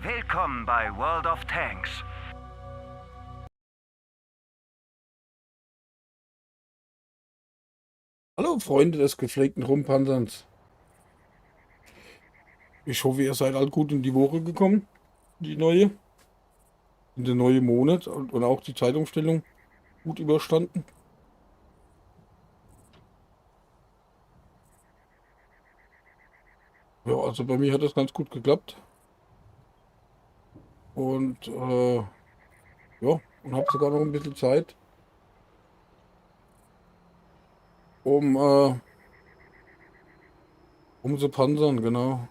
Willkommen bei World of Tanks. Hallo Freunde des gepflegten Rumpanzerns. Ich hoffe, ihr seid alle gut in die Woche gekommen, in den neuen Monat und auch die Zeitumstellung gut überstanden. Ja, also bei mir hat das ganz gut geklappt und ja, und habe sogar noch ein bisschen Zeit, um, um zu panzern, genau.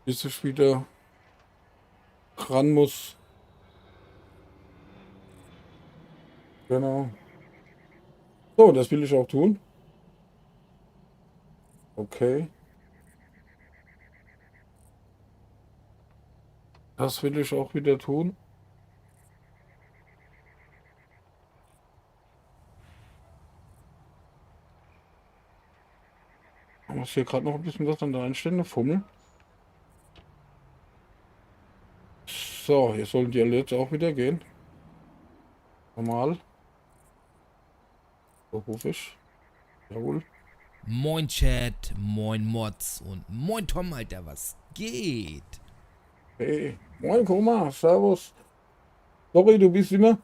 Bis ich wieder ran muss, genau. So, das will ich auch tun. Okay, das will ich auch wieder tun. Ich muss hier gerade noch ein bisschen was an der Einstellung fummeln. So, hier sollen die Alerts auch wieder gehen. Normal. So hoffe ich. Jawohl. Moin Chat, moin Mods und moin Tom, Alter, was geht? Hey, moin Koma, servus. Sorry, du bist immer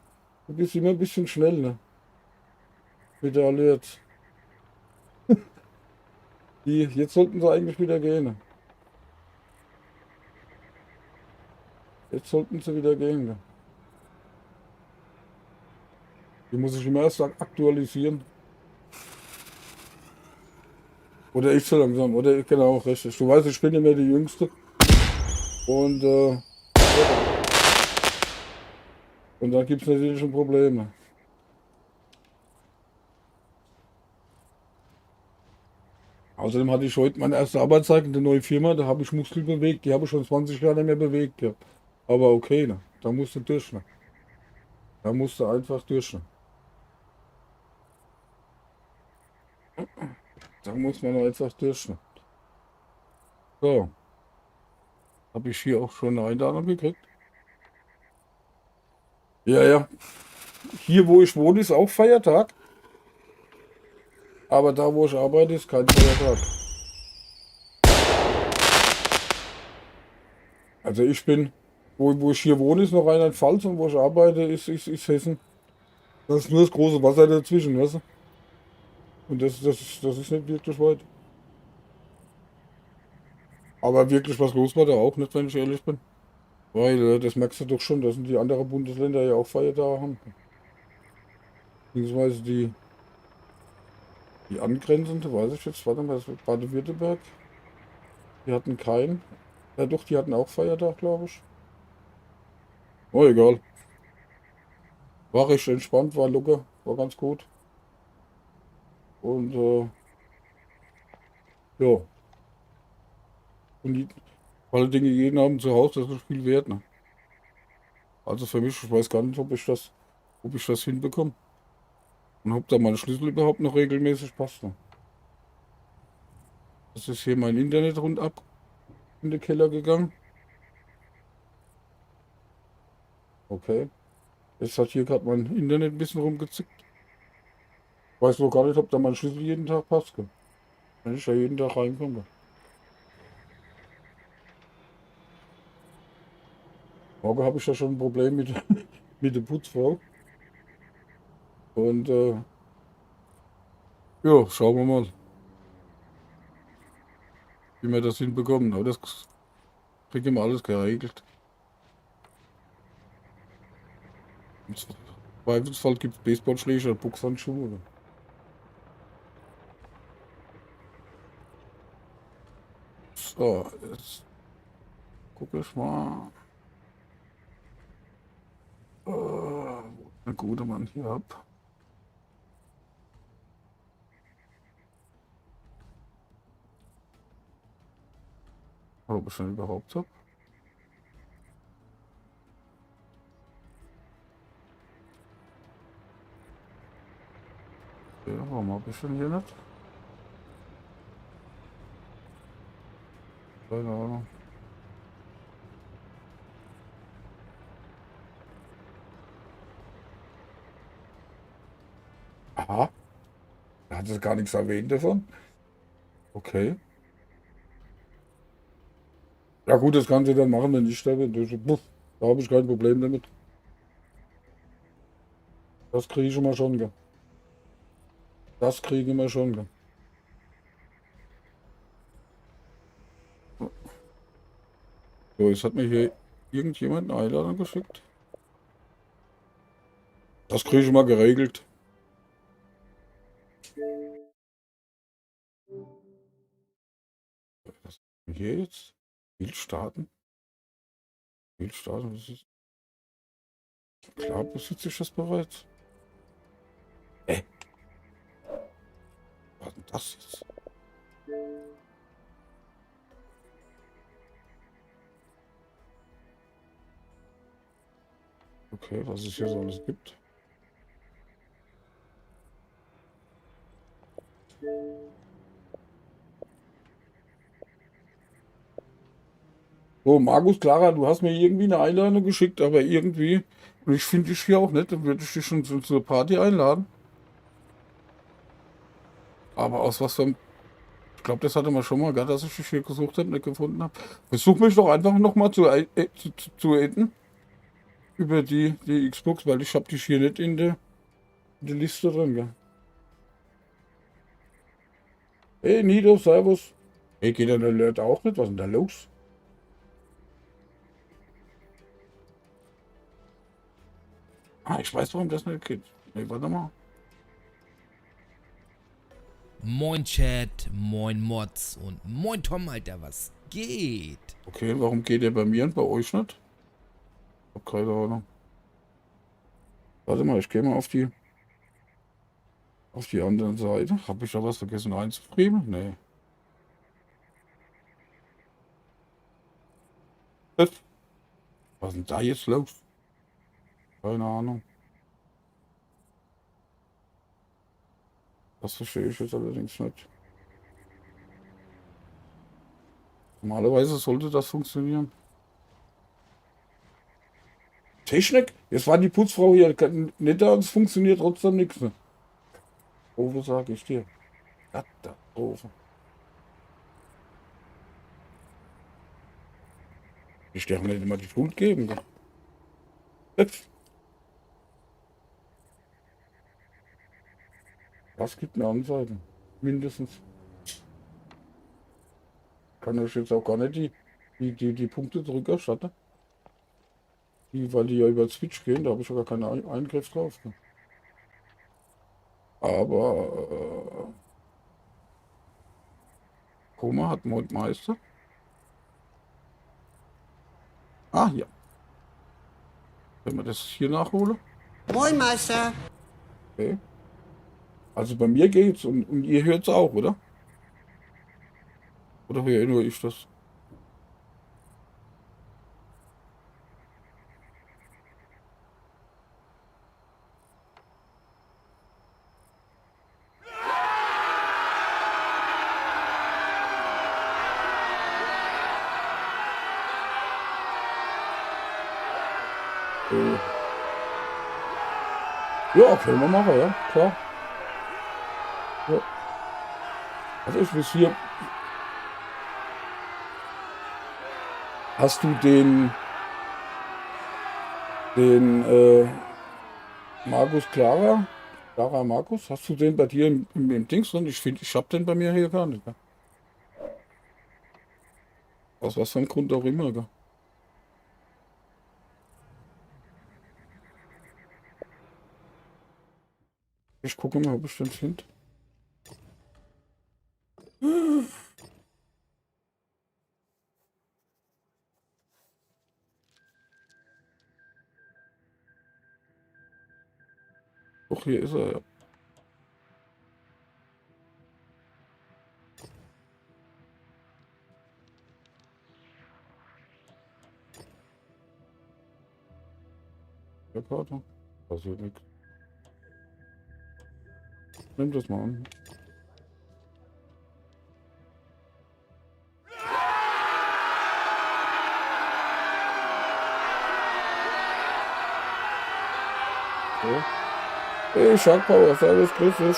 ein bisschen schnell, ne? Mit der Alert. Jetzt sollten sie eigentlich wieder gehen. Ne? Jetzt sollten sie wieder gehen. Ne? Die muss ich immer erst aktualisieren. Oder ich so langsam, oder genau, richtig. Du weißt, ich bin immer die Jüngste. Und, und da gibt es natürlich schon Probleme. Außerdem hatte ich heute meine erste Arbeitszeit in der neuen Firma, da habe ich Muskeln bewegt, die habe ich schon 20 Jahre nicht mehr bewegt. Ja. Aber okay, ne? Da musst du durch. Ne? Da musst du einfach durch. Ne? Da muss man einfach durch. Ne? So, habe ich hier auch schon eine Einladung gekriegt. Ja, ja. Hier, wo ich wohne, ist auch Feiertag. Aber da, wo ich arbeite, ist kein Feiertag. Also ich bin, wo ich hier wohne, ist noch Rheinland-Pfalz und wo ich arbeite, ist Hessen. Das ist nur das große Wasser dazwischen, weißt du? Und das ist nicht wirklich weit. Aber wirklich was los war da auch nicht, wenn ich ehrlich bin. Weil das merkst du doch schon, dass die anderen Bundesländer ja auch Feiertage haben. Beziehungsweise die angrenzende, weiß ich jetzt, warte mal, das war Baden-Württemberg. Die hatten keinen. Ja doch, die hatten auch Feiertag, glaube ich. Oh, egal. War recht entspannt, war locker, war ganz gut. Und ja, und alle Dinge jeden Abend zu Hause, das ist viel wert, ne? Also für mich, ich weiß gar nicht, ob ich das hinbekomme. Und ob da mein Schlüssel überhaupt noch regelmäßig passt. Ne? Das ist hier mein Internet rundab in den Keller gegangen. Okay. Jetzt hat hier gerade mein Internet ein bisschen rumgezickt. Weiß noch gar nicht, ob da mein Schlüssel jeden Tag passt. Gell? Wenn ich da jeden Tag reinkomme. Morgen habe ich ja schon ein Problem mit, mit der Putzfrau. Und ja, schauen wir mal, wie wir das hinbekommen. Aber das kriegen wir alles geregelt. Im Zweifelsfall gibt es Baseballschläger oder Boxhandschuhe. So, jetzt gucke ich mal. Eine gute Mann hier ab. Ob ich schon überhaupt habe. Ja, warum habe ich schon hier nicht? Keine Ahnung. Aha, da hat es gar nichts erwähnt davon. Okay. Ja gut, das kann sie dann machen, wenn ich sterbe. Da habe ich kein Problem damit. Das kriege ich mal schon, gell. Das kriegen wir schon, gell. So, jetzt hat mir hier irgendjemand eine Einladung geschickt. Das kriege ich mal geregelt. Was ist hier jetzt? Spiel starten? Spiel starten, was ist? Klar besitze ich das bereits. Was ist denn das jetzt? Okay, was es hier so alles gibt. So, Markus, Clara, du hast mir irgendwie eine Einladung geschickt, aber irgendwie, und ich finde dich hier auch nicht, dann würde ich dich schon zur Party einladen. Aber aus was für einem, ich glaube, das hatte man schon mal, gell, dass ich dich hier gesucht habe, nicht gefunden habe. Versuch mich doch einfach nochmal zu adden über die Xbox, weil ich habe dich hier nicht in der Liste drin, gell. Hey, Nido, Servus. Hey, geht der Alert auch nicht? Was ist denn da los? Ah, ich weiß, warum das nicht geht. Nee, warte mal. Moin Chat, moin Mods und moin Tom, Alter, was geht? Okay, warum geht der bei mir und bei euch nicht? Ich hab keine Ahnung. Warte mal, ich gehe mal auf die andere Seite. Habe ich da was vergessen einzufrieben? Nee. Was ist denn da jetzt los? Keine Ahnung. Das verstehe ich jetzt allerdings nicht. Normalerweise sollte das funktionieren. Technik? Jetzt war die Putzfrau hier nicht da und es funktioniert trotzdem nichts. Ne? Oh, was sage ich dir? Katastrophe. Ich darf nicht immer die Schuld geben. Gell? Jetzt. Das gibt eine Anzeige. Mindestens. Kann ich jetzt auch gar nicht die Punkte zurückerstatten. Weil die ja über Switch gehen, da habe ich ja gar keinen Eingriff drauf. Ne? Aber Koma hat Meister. Ah, ja. Wenn wir das hier nachholen. Moin, Meister. Okay. Also bei mir geht's und ihr hört's auch, oder? Oder höre nur ich das? Äh, ja, können wir machen, ja, klar. Ja. Also ich bis hier. Hast du den Markus Clara Markus, hast du den bei dir im Dings drin? Ich finde, ich habe den bei mir hier gar nicht. Ne? Aus was für einem Grund auch immer. Gell? Ich gucke mal, ob ich den finde. Doch, hier ist er, ja. Der Karte. Passiert nichts. Nimm das mal an. Hey, Shark Power, servus, grüß dich.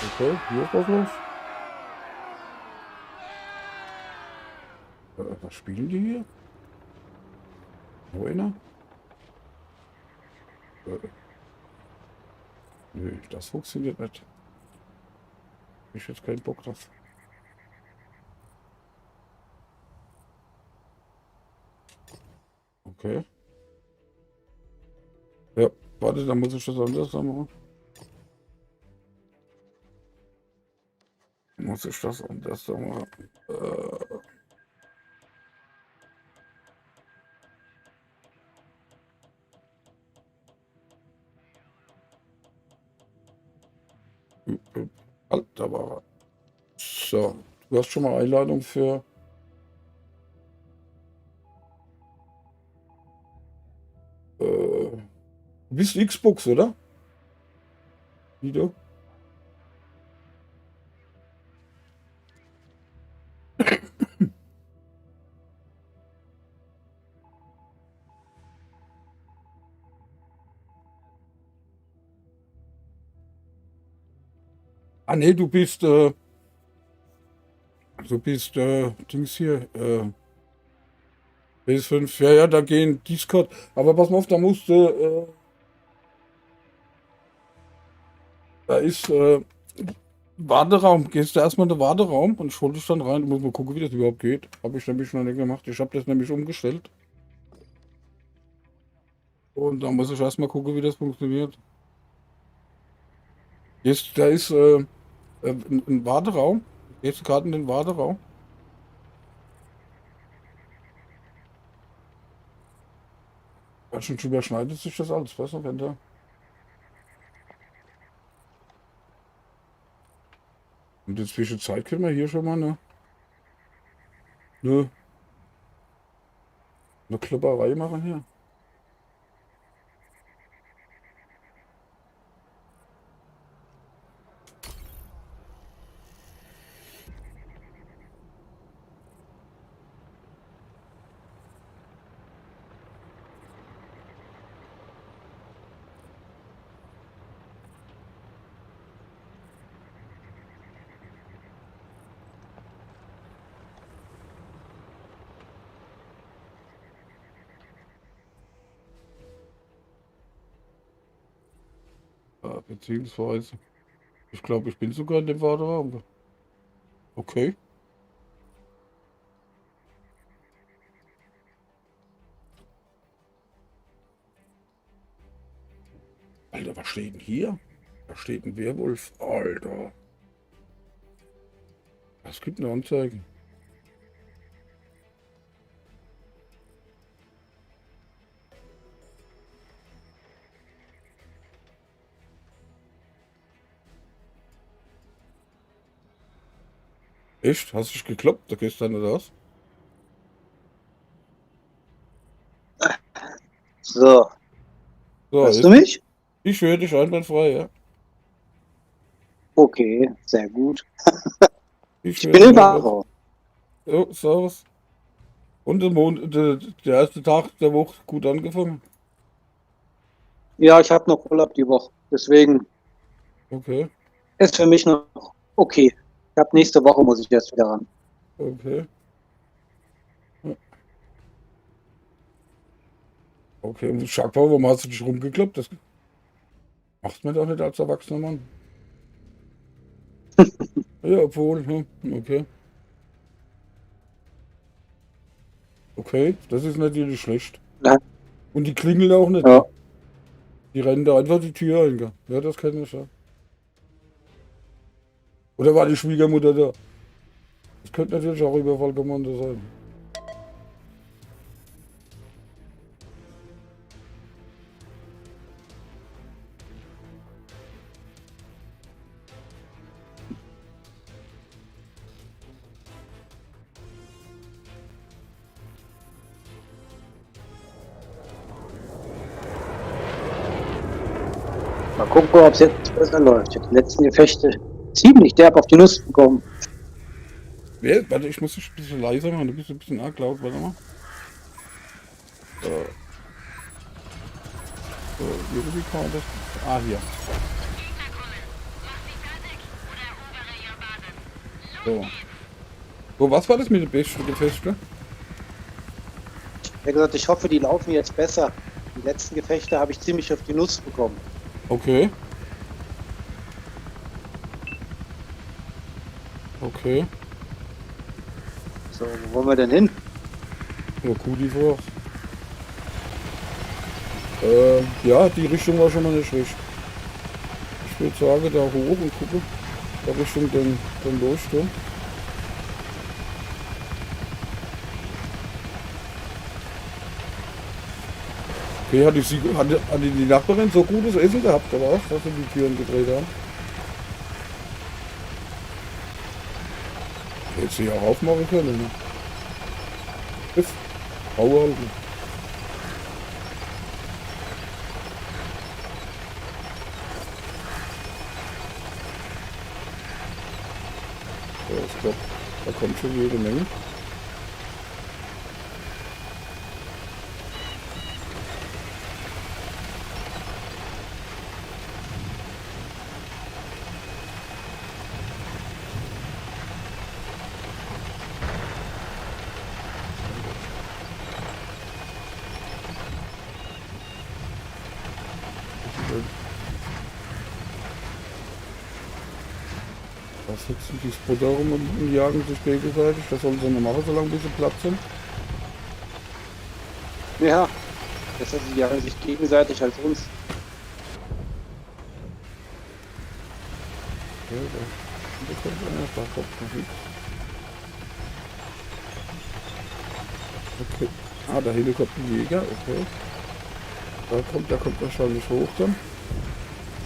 Okay, hier ist was los. Was spielen die hier? Wo einer? Nö, das funktioniert nicht. Ich jetzt keinen Bock drauf. Okay. Ja, warte, dann muss ich das anders machen. Muss ich das anders machen? Da war er. So, du hast schon mal Einladung für... du bist Xbox, oder? Wie du? Ah nee, du bist Dings hier, PS5, ja, ja, da gehen Discord, aber pass mal auf, da musste, da ist Warteraum, gehst du erstmal in den Warteraum und ich hol dich dann rein, du musst mal gucken, wie das überhaupt geht. Habe ich nämlich noch nicht gemacht, ich habe das nämlich umgestellt. Und da muss ich erstmal gucken, wie das funktioniert. Jetzt, da ist ein Warteraum, gehst du gerade in den Warteraum. Schon überschneidet sich das alles, weißt du, wenn da... Und in der Zeit können wir hier schon mal eine Klopperei machen hier. Beziehungsweise, ich glaube, ich bin sogar in dem Warteraum. Okay. Alter, was steht denn hier? Da steht ein Werwolf. Alter. Es gibt eine Anzeige. Echt? Hast du dich gekloppt? Da gehst du dann nicht raus? So, So, hörst jetzt, du mich? ich höre dich einwandfrei, ja. Okay, sehr gut. Ich Ich höre bin dich im einwandfrei. Warraum. Oh, servus. Und der erste Tag der Woche gut angefangen. Ja, ich habe noch Urlaub die Woche. Deswegen Okay, ist für mich noch okay. Ich habe nächste Woche muss ich erst wieder ran. okay. Okay, und Shark Power, warum hast du dich rumgekloppt? Das macht man doch nicht als erwachsener Mann. Ja, obwohl, okay. Okay, das ist natürlich schlecht. Ja. Und die klingeln auch nicht. Ja. Die rennen da einfach die Tür ein. Gell? Ja, das kann ich ja. Oder war die Schwiegermutter da? Das könnte natürlich auch Überfallkommando sein. Mal gucken, ob es jetzt besser läuft. Die letzten Gefechte Ziemlich derb auf die Nuss bekommen. Wer? Warte, ich muss dich ein bisschen leiser machen, du bist ein bisschen arg laut, warte mal. So, irgendwie kann man das. Ah, hier. So. So, was war das mit den besten Gefechten? Er hat gesagt, ich hoffe, die laufen jetzt besser. Die letzten Gefechte habe ich ziemlich auf die Nuss bekommen. Okay. Okay. So, wo wollen wir denn hin? Ja, cool, die vor. Ja, die Richtung war schon mal nicht schlecht. Ich würde sagen, da hoch und gucken. Da Richtung den Leuchtturm. Okay, hatte die Nachbarin so gutes Essen gehabt, oder was? Dass sie die Türen gedreht haben? Hätte sie auch aufmachen können, ne? Griff. Bauer halten. Ja, ich glaube, da kommt schon jede Menge. Da sitzen die Sputter rum und jagen sich gegenseitig. Das sollen sie nicht machen, solange ein bisschen Platz sind. Ja, das heißt, sie jagen sich gegenseitig als uns. Ja, da kommt einer, da kommt noch hin. Okay. Ah, da hinten kommt ein Jäger, okay. Da kommt wahrscheinlich hoch dann.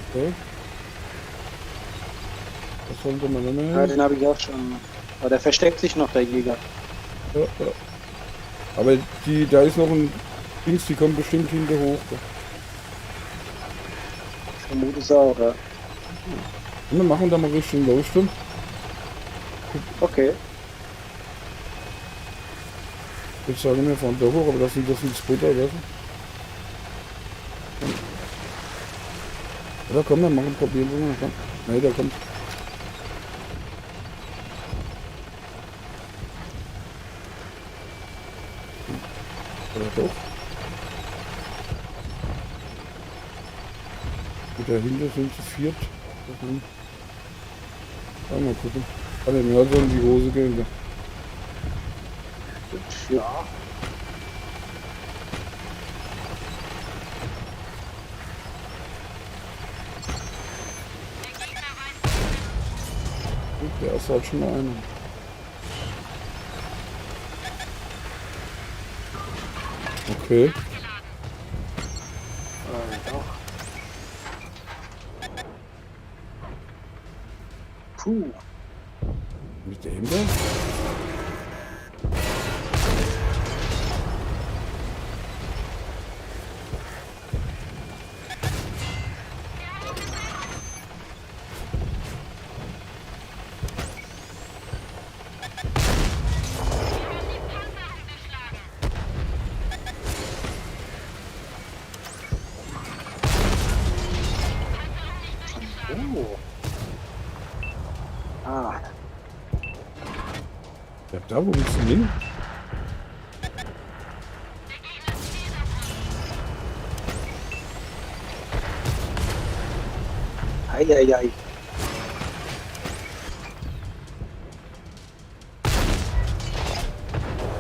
Okay. Das sollte man nicht mehr Ja, hin. den habe ich auch schon. Aber der versteckt sich noch, der Jäger. Ja, ja. Aber da ist noch ein Dings, die kommen bestimmt hinter hoch. Ich vermute es auch, ja. Und wir machen da mal Richtung Leuchtturm. Okay. Jetzt sagen wir von da hoch, aber das sind Sputter, oder so. Oder komm, dann machen, probieren wir mal. Komm. Nein, da kommt. Oder doch? Und dahinter sind sie viert. Mal gucken. Kann nicht mehr so in die Hose gehen. Da. Ja. Und der ist halt schon mal einer. Okay. Doch. Puh. Mit dem da? Oh. Ah. Ja, da, wo willst du hin? Eieiei.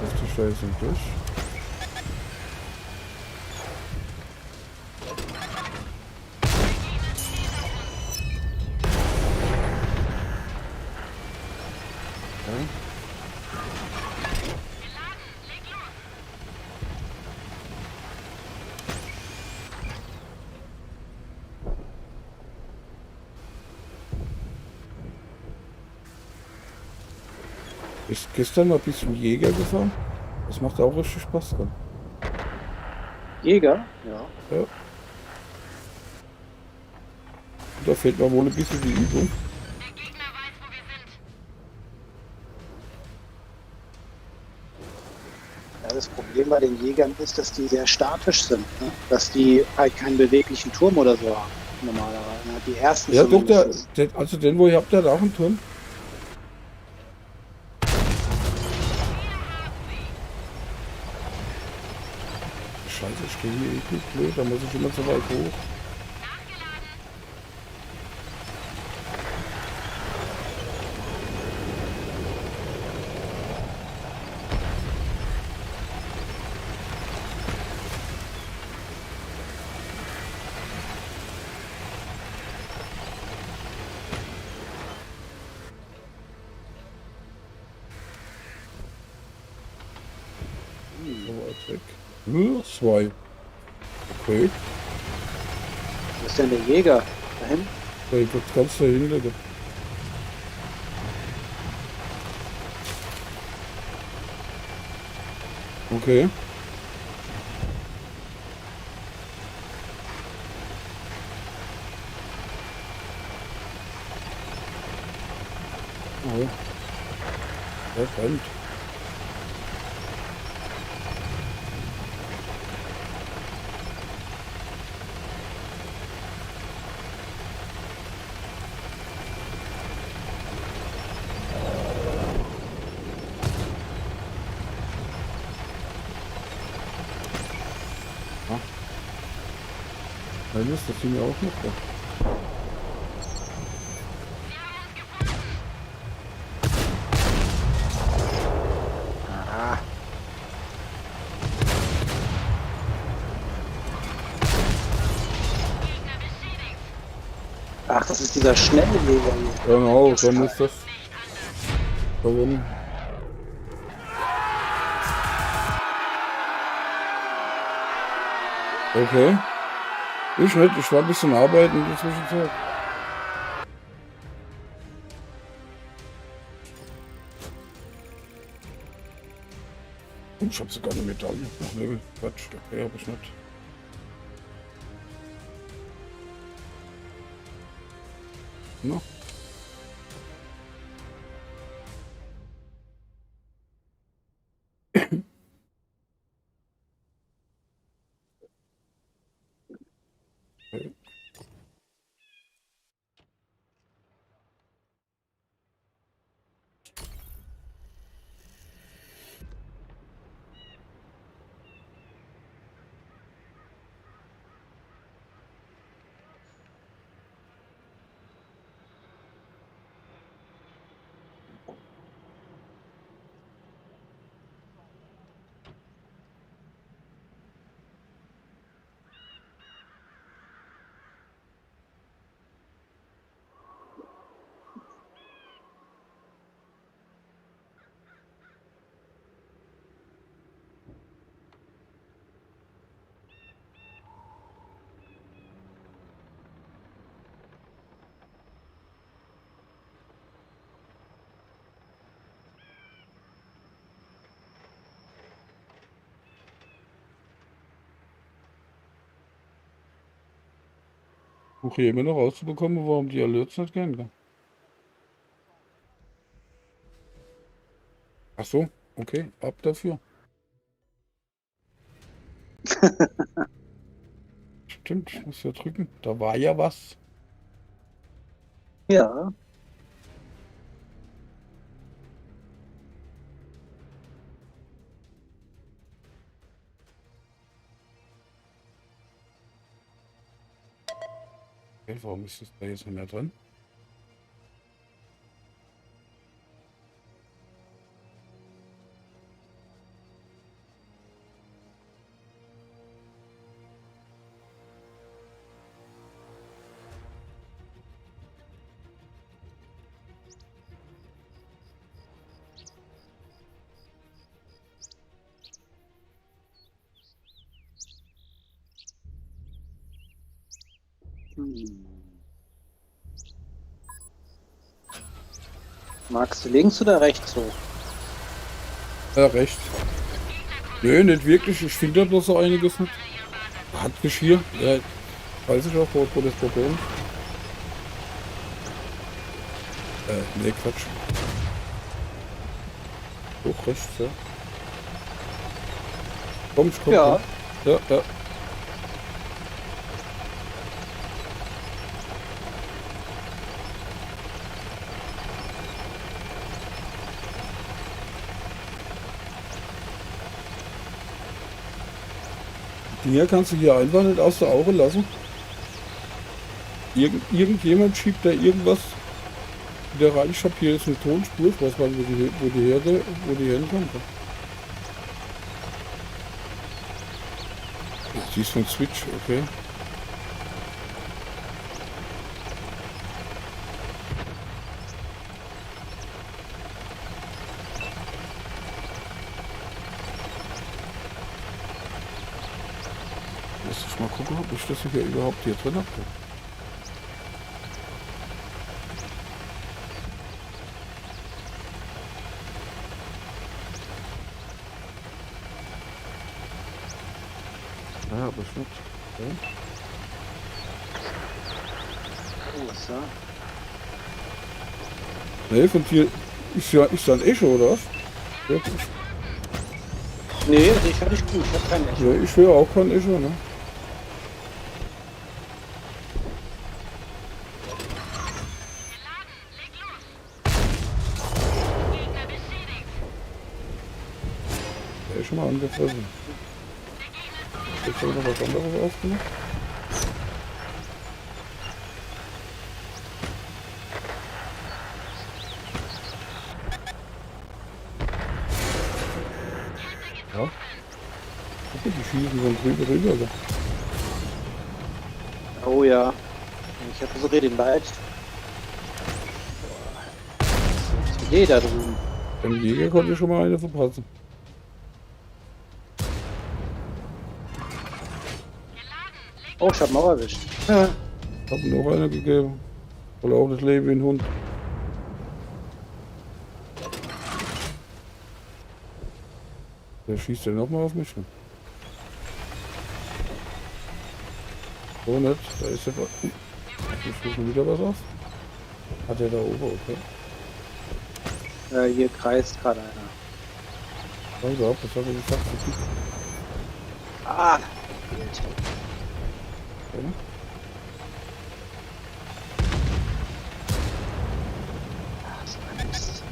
Das ist die Scheiße durch. Ja. Ich gestern mal ein bisschen Jäger gefahren. Das macht auch richtig Spaß dann. Jäger? Ja. Ja. Und da fehlt mir wohl ein bisschen die Übung. das Problem bei den Jägern ist, dass die sehr statisch sind. Ne? Dass die halt keinen beweglichen Turm oder so haben, normalerweise. Ne? Die ersten Ja, doch, zumindest. also den, wo ihr habt, der hat auch einen Turm. Scheiße, ich stehe hier irgendwie blöd, da muss ich immer so weit hoch. So weit weg. Nur zwei. Okay. Wo ist denn der Jäger? Dahin? Da wird ganz dahinter. Okay. Oh. Der brennt. Nein, das sind ja auch noch da. Ah. Ach, das ist dieser schnelle Jäger hier. Genau, dann ist das. Warum? Okay. Ich nicht, ich war ein bisschen arbeiten in der Zwischenzeit. Und ich hab sogar eine Medaille. Ach nee, Quatsch, okay, hab ich nicht. No. Okay. Versuche hier immer noch rauszubekommen, warum die Alerts nicht gehen kann. Ach so, okay, ab dafür. Stimmt, ich muss ja drücken. Da war ja was. Ja. Okay, warum ist das da jetzt nicht mehr drin? Hm. Magst du links oder rechts hoch? Ja, recht. Nö, nicht wirklich. Ich finde da bloß so einiges nicht. Handgeschirr. Ja, weiß ich auch, wo das Problem ist. Nee, Quatsch. Hoch rechts, ja. Komm, komm. Ja. Komm. Ja, ja. Die Dinger kannst du hier einfach nicht aus der Auge lassen. Irgendjemand schiebt da irgendwas wieder rein. Ich habe hier jetzt eine Tonspur. Ich weiß gar nicht, wo die herkommt. Die ist von Switch, okay. Lass ich mal gucken, ob ich das hier überhaupt hier drin habe. Ja, aber ich nicht. Okay. Oh, was da? Nee, von dir ist dann Echo, oder was? Ja, Nee, also ich hatte nicht gut. Ich habe keinen Echo. ja, ich höre auch kein Echo, ne? Der ist schon mal angefressen. Jetzt habe ich noch was anderes aufgemacht. Ja. Okay, die schießen von drüber rüber. Oh ja. Ich habe so den Leid. Jeder drüben. Beim Jäger konnte ich schon mal eine verpassen. Oh, ich habe Mauer erwischt. Ja. Ich habe noch eine gegeben. Voll auch das Leben wie ein Hund. Der schießt ja nochmal auf mich. Ne? So nicht, da ist er. Jetzt fliegt schon wieder was auf. Hat er da oben, okay. Hier kreist gerade einer. Pass auf, was hat er gesagt? Ah! Okay. So ein Mist.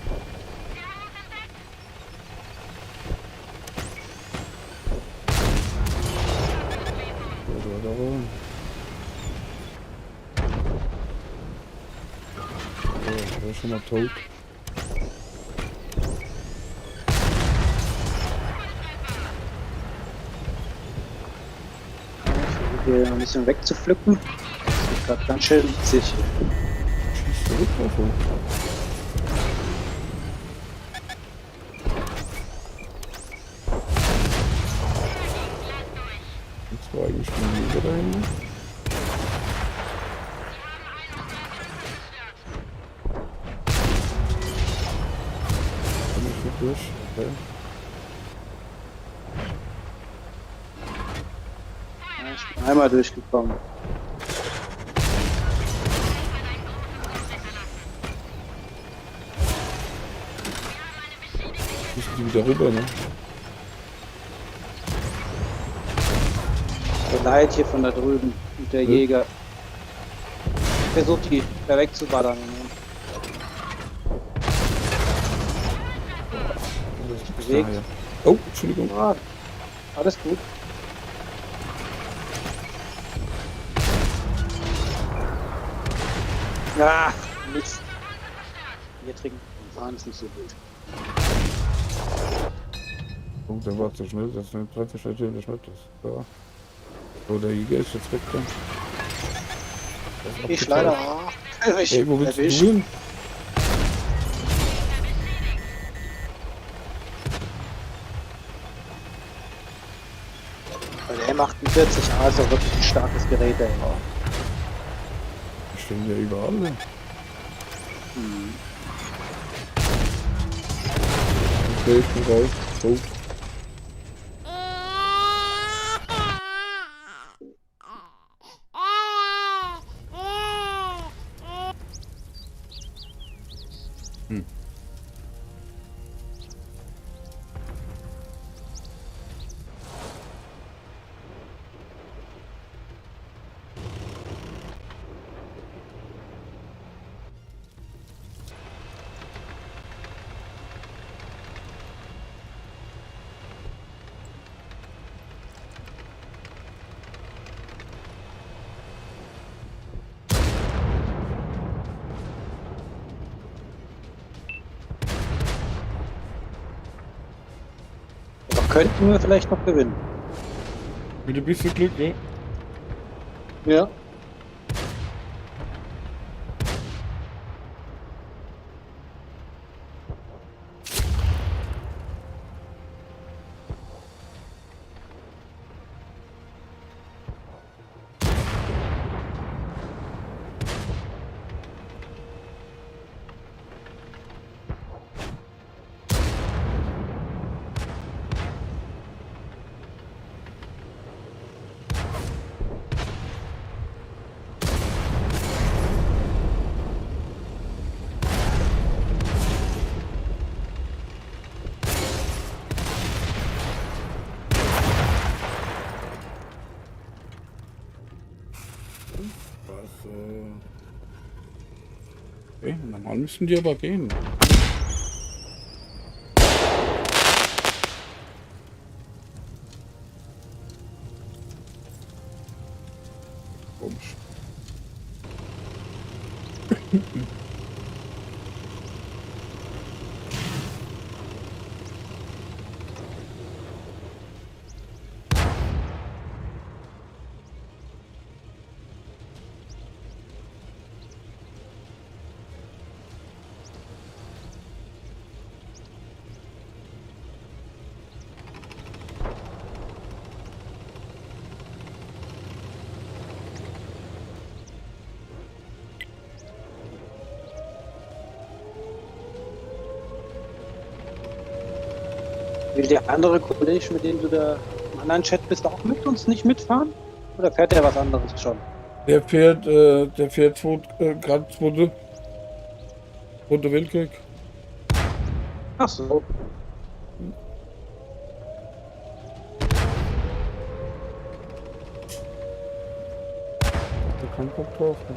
Da rum. So, der ist schon mal tot. Hier ein bisschen wegzupflücken. Das ist gerade ganz schön witzig. Schießt zurück davon. Jetzt war eigentlich mein Jäger da hinten. Komm ich nicht durch. Okay. Ja, ich bin einmal durchgekommen. Müssen die wieder rüber, ne? Der Leid hier von da drüben und der Jäger. Versucht die da wegzuballern. Bewegt. Ah, ja. Oh, Entschuldigung. Ah, alles gut. Ja, Mist. Hier trinken und fahren ist nicht so gut. Oh, der war zu schnell, das treffe ich natürlich nicht. So. So, der Jäger ist jetzt weg dann. Ich leider. Ey, wo willst erwischt. du hin? Weil der M48A ist ja wirklich ein starkes Gerät, ey. Die stehen ja überall. Ne? Okay, ich bin raus. Tot. könnten wir vielleicht noch gewinnen. Mit ein bisschen Glück, ne? Ja. Was, okay, normal müssen die aber gehen. Komisch. Will der andere Kollege, mit dem du da im anderen Chat bist, auch mit uns nicht mitfahren? Oder fährt der was anderes schon? Der fährt gerade zweite Weltkrieg. Ach so. Der kann Bock drauf. Ne?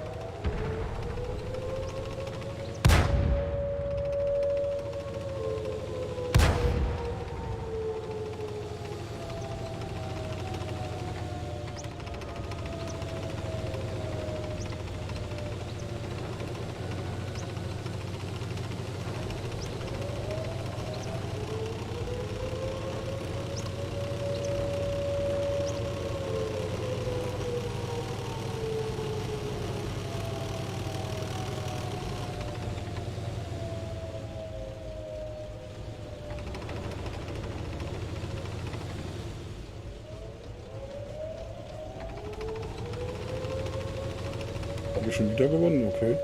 Habe ich schon wieder gewonnen, okay.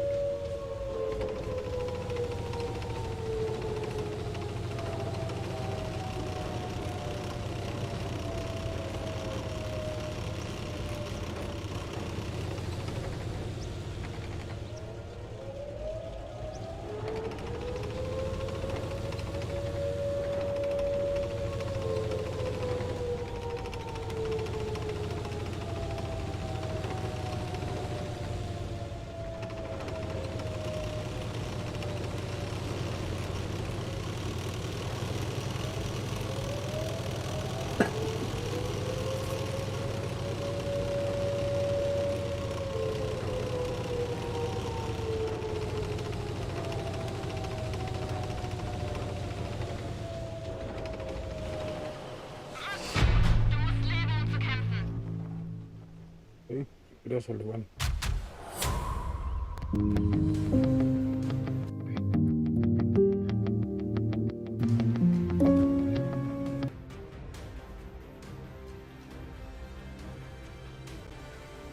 Okay, wieder verloren.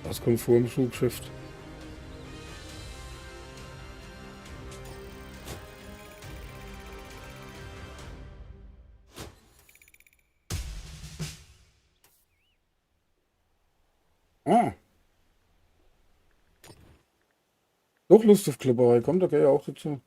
Das kommt vor im Fluggeschäft. Ah. Doch Lust auf Klipperei, kommt, da gehe ich auch dazu.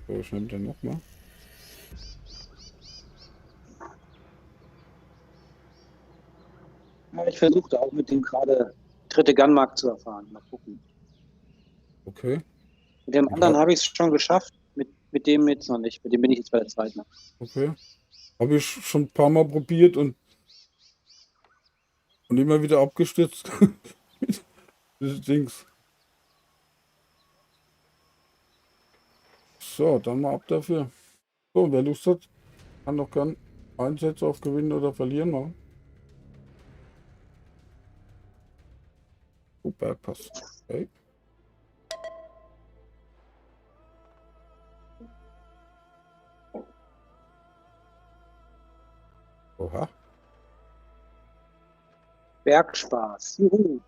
So, was nimmt er nochmal? Ja, ich versuchte auch mit dem gerade dritte Gunmark zu erfahren. Mal gucken. Okay, Mit dem anderen habe ich es schon geschafft. Mit dem jetzt noch nicht. Mit dem bin ich jetzt bei der zweiten. okay. Habe ich schon ein paar Mal probiert und Und immer wieder abgestürzt. Dieses Dings. So, dann mal ab dafür. So, wer Lust hat, kann doch gern Einsätze auf Gewinnen oder Verlieren machen. Oh, Bergpass. Okay. Oha. Bergspaß. Juhu.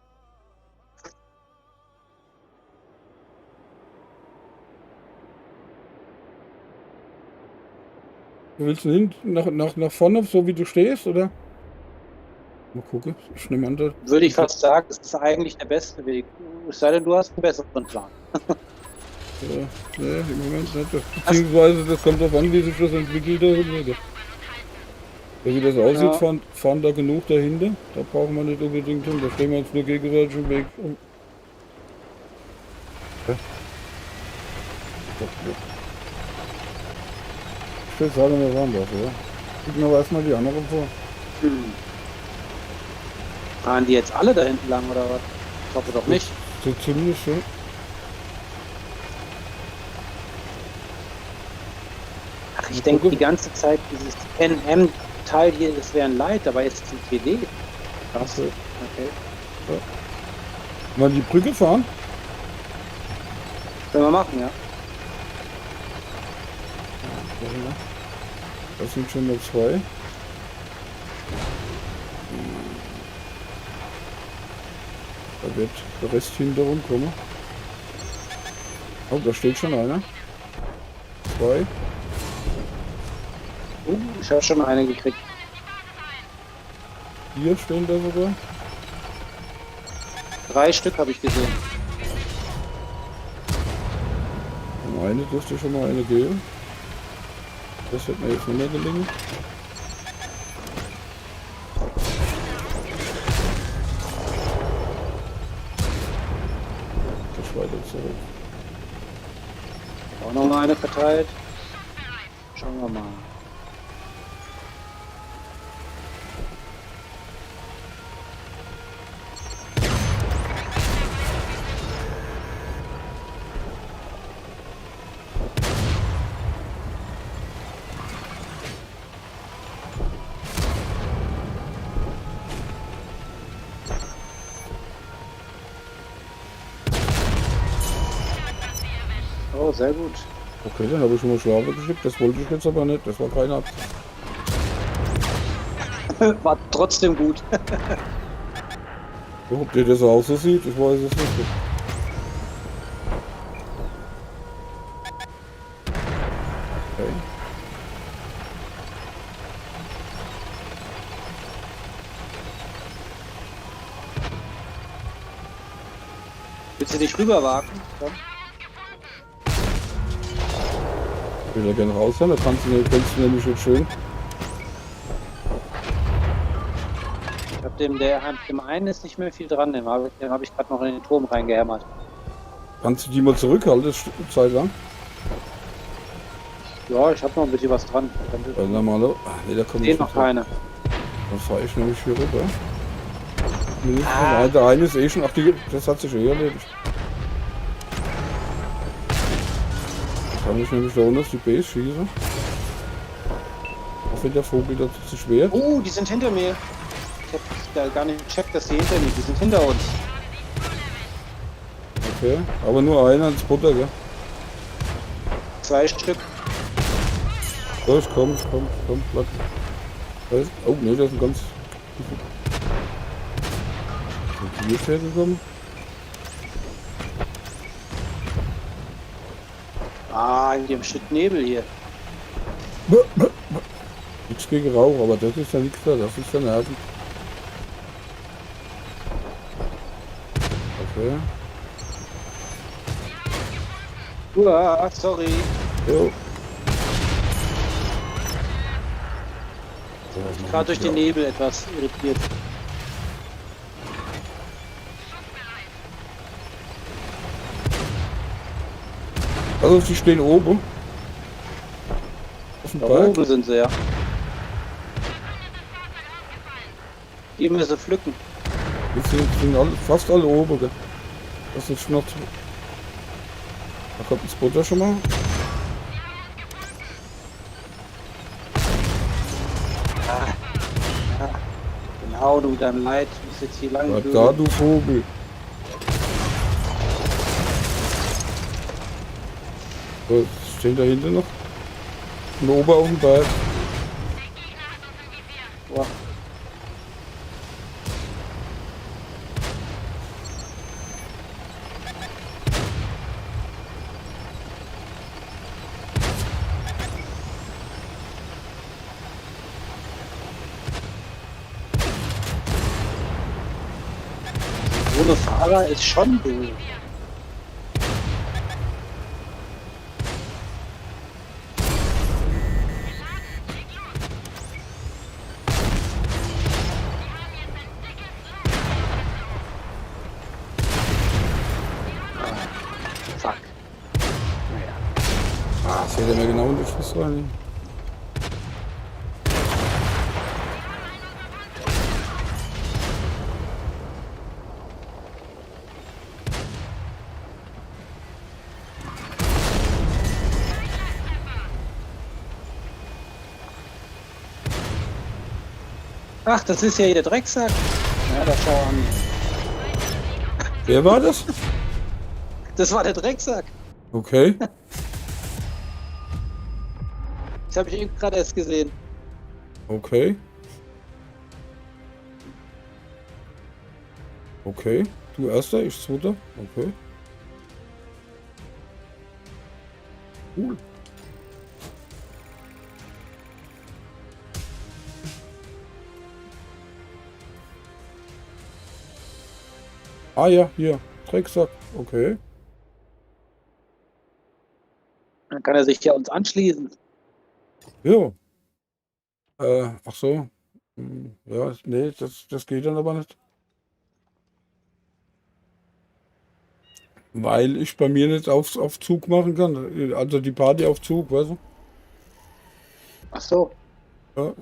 Willst du hin? Nach vorne, so wie du stehst, oder? Mal gucken. Ich nehme an, da. Würde ich fast sagen, das ist eigentlich der beste Weg. Es sei denn, du hast einen besseren Plan. Nee, im Moment nicht. Beziehungsweise, das kommt darauf an, wie sich das entwickelt. So wie das aussieht, Ja. fahren da genug dahinter. Da brauchen wir nicht unbedingt hin. Da stehen wir jetzt nur gegenseitig im Weg. Ich will sagen, wir waren das, oder? Gucken wir aber erstmal die anderen vor. Fahren die jetzt alle da hinten lang oder was? Ich hoffe doch nicht. So ziemlich schön. Ach, ich denke die ganze Zeit, dieses NM-Teil hier, das wäre ein Light, dabei ist es ein TD. Krass. Okay. Mal die Brücke fahren? Können wir machen, ja. Das sind schon mal zwei. Da wird der Rest hinterrum kommen. Oh, da steht schon einer. Zwei. Ich habe schon eine gekriegt. Hier stehen da sogar. 3 Stück habe ich gesehen. Und eine dürfte schon mal eine geben. Das wird mir jetzt nicht mehr gelingen. Das weiter zurück. Auch noch mal eine verteilt. Schauen wir mal. Oh, sehr gut. Okay, dann habe ich schon mal Schlafe geschickt. Das wollte ich jetzt aber nicht. Das war keine Absicht. War trotzdem gut. So, ob der das auch so sieht, ich weiß es nicht. Okay. Willst du dich rüberwagen? Komm. Ich will ja gerne raus sein, da kannst du nämlich nicht schön. Ich hab dem einen ist nicht mehr viel dran, dem habe ich gerade noch in den Turm reingehämmert. Kannst du die mal zurückhalten, das Zeit lang? Ja, ich habe noch ein bisschen was dran. Weil normaler. Ach nee, da kommt Sehen noch keine. Dann fahre ich nämlich hier rüber. Der eine ist eh schon. Ach, das hat sich eh erledigt. Da kann ich nämlich da unten auf die Base schießen. Auch wenn der Vogel dazu zu schwer. Oh, die sind hinter mir. Ich hab da gar nicht gecheckt, dass die hinter mir, die sind hinter uns. Okay, aber nur einer ins Butter, gell? 2 Stück. So, ich komm, bleib. Oh ne, das ist ein ganz. Sind die jetzt hergekommen? Ah, in dem Stück Nebel hier. Nichts gegen Rauch, aber das ist ja nichts da, das ist ja nervig. Okay. Uah, sorry. Jo. Gerade durch den Nebel etwas irritiert. Also sie stehen oben. Auf dem Da Berg. oben sind sie ja. Die müssen pflücken. Jetzt sind alle, fast alle oben, gell? Das ist noch. Da kommt ein Spotter schon mal. Genau, du dein Leid, du bist jetzt hier lang. Bleib da, du Vogel. So, steht da hinten noch. Ein Ober auf dem Berg. Boah. Ohne Fahrer ist schon doof. Fuck. Naja. Ah, fällt er mir genau in die Füße rein. Ach, das ist ja hier der Drecksack. Ja, da schau an. Wer war das? Das war der Drecksack. Okay. Das habe ich eben gerade erst gesehen. Okay. Okay. Du erster, ich zweiter. Okay. Cool. Ah ja, hier. Drecksack. Okay. Dann kann er sich ja uns anschließen. Ja. Ach so. Ja, nee, das geht dann aber nicht. Weil ich bei mir nicht auf Zug machen kann. Also die Party auf Zug, weißt du? Ach so. Ja.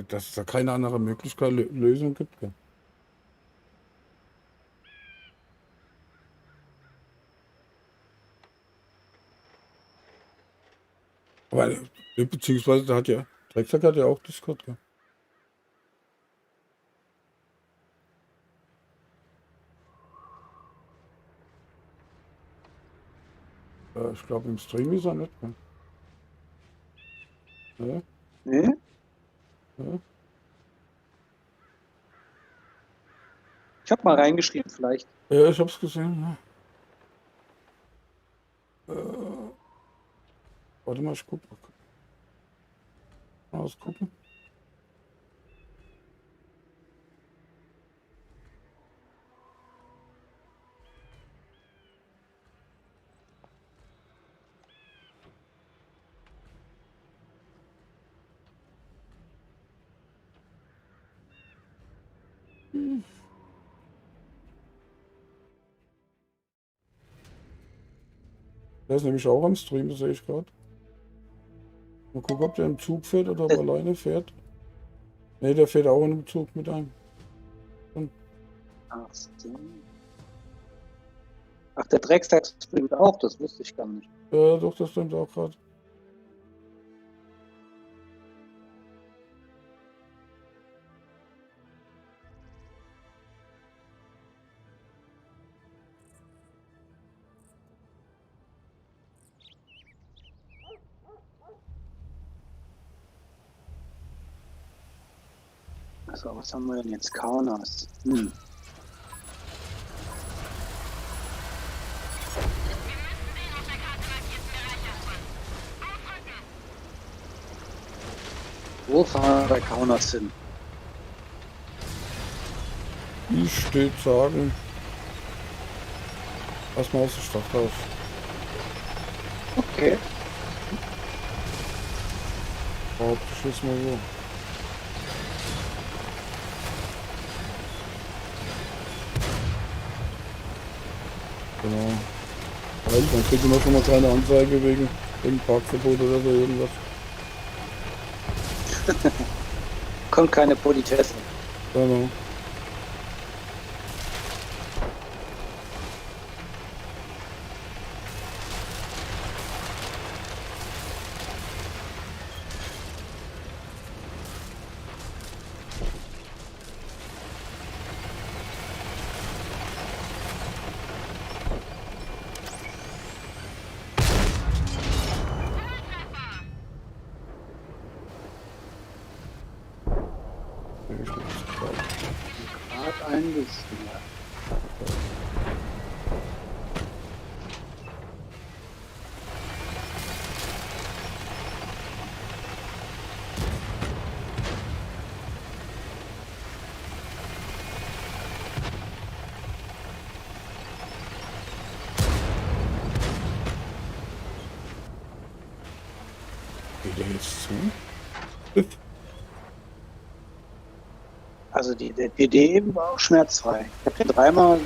Dass es da keine andere Möglichkeit, Lösung gibt. Gell? Aber beziehungsweise da hat ja Drecksack hat ja auch Discord. Gell? Ich glaube im Stream ist er nicht. Gell? Ja, Nee? ja. Ich habe mal reingeschrieben, vielleicht. Ja, ich hab's gesehen. Ja. Warte mal, ich guck. Mal ausgucken. Der ist nämlich auch am Stream, das sehe ich gerade. Mal gucken, ob der im Zug fährt oder ob er alleine fährt. Ne, der fährt auch in einem Zug mit einem. Ach, so. Ach, der Drecksack streamt auch, das wusste ich gar nicht. Ja, doch, das stimmt auch gerade. So, was haben wir denn jetzt? Kaunas. Hm. Wo fahren wir bei Kaunas hin? Ich steht sagen. Lass mal aus der Stadt raus. Okay. Behaupte ich jetzt mal so. Genau. Weil dann kriegen wir schon mal keine Anzeige wegen Im Parkverbot oder so irgendwas. Kommt keine Politesse. Genau. Grad eingeschnürt. Geht der jetzt zu? Also der PD eben war auch schmerzfrei. Ich habe den dreimal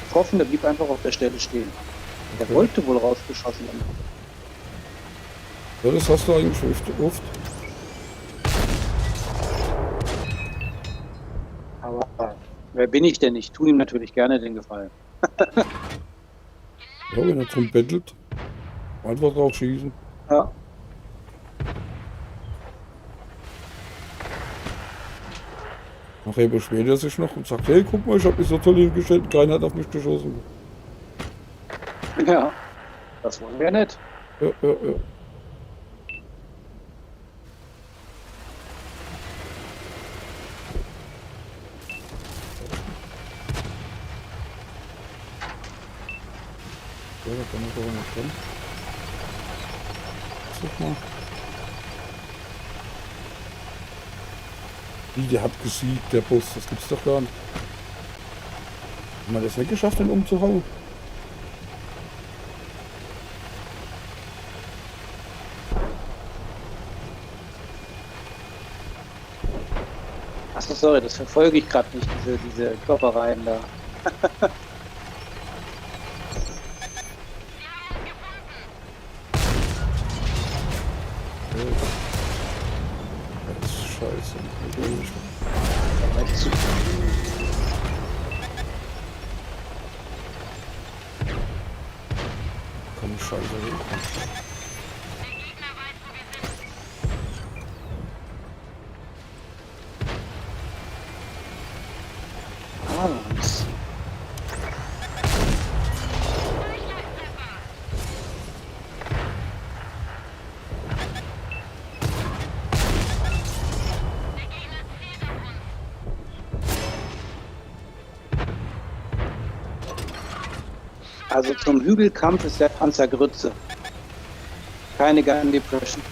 getroffen, der blieb einfach auf der Stelle stehen. Der Okay. wollte wohl rausgeschossen werden. Ja, das hast du eigentlich oft. Aber wer bin ich denn? Ich tue ihm natürlich gerne den Gefallen. Ja, wenn er drum bettelt, einfach drauf schießen. Ja. Nachher beschwert er sich noch und sagt, hey, guck mal, ich habe mich so toll hingestellt, keiner hat auf mich geschossen. Ja. Das wollen wir nicht. Ja, ja, ja. Ja, da kann ich aber nicht dran. Guck mal. Wie, der hat gesiegt, der Bus. Das gibt's doch gar nicht. Hat man das nicht geschafft, den umzuhauen? Achso, sorry, das verfolge ich gerade nicht, diese Kloppereien da. Das ist scheiße. Kann ich scheiße hochkommen. Ah, also zum Hügelkampf ist der Panzer Grütze. Keine Gun Depression.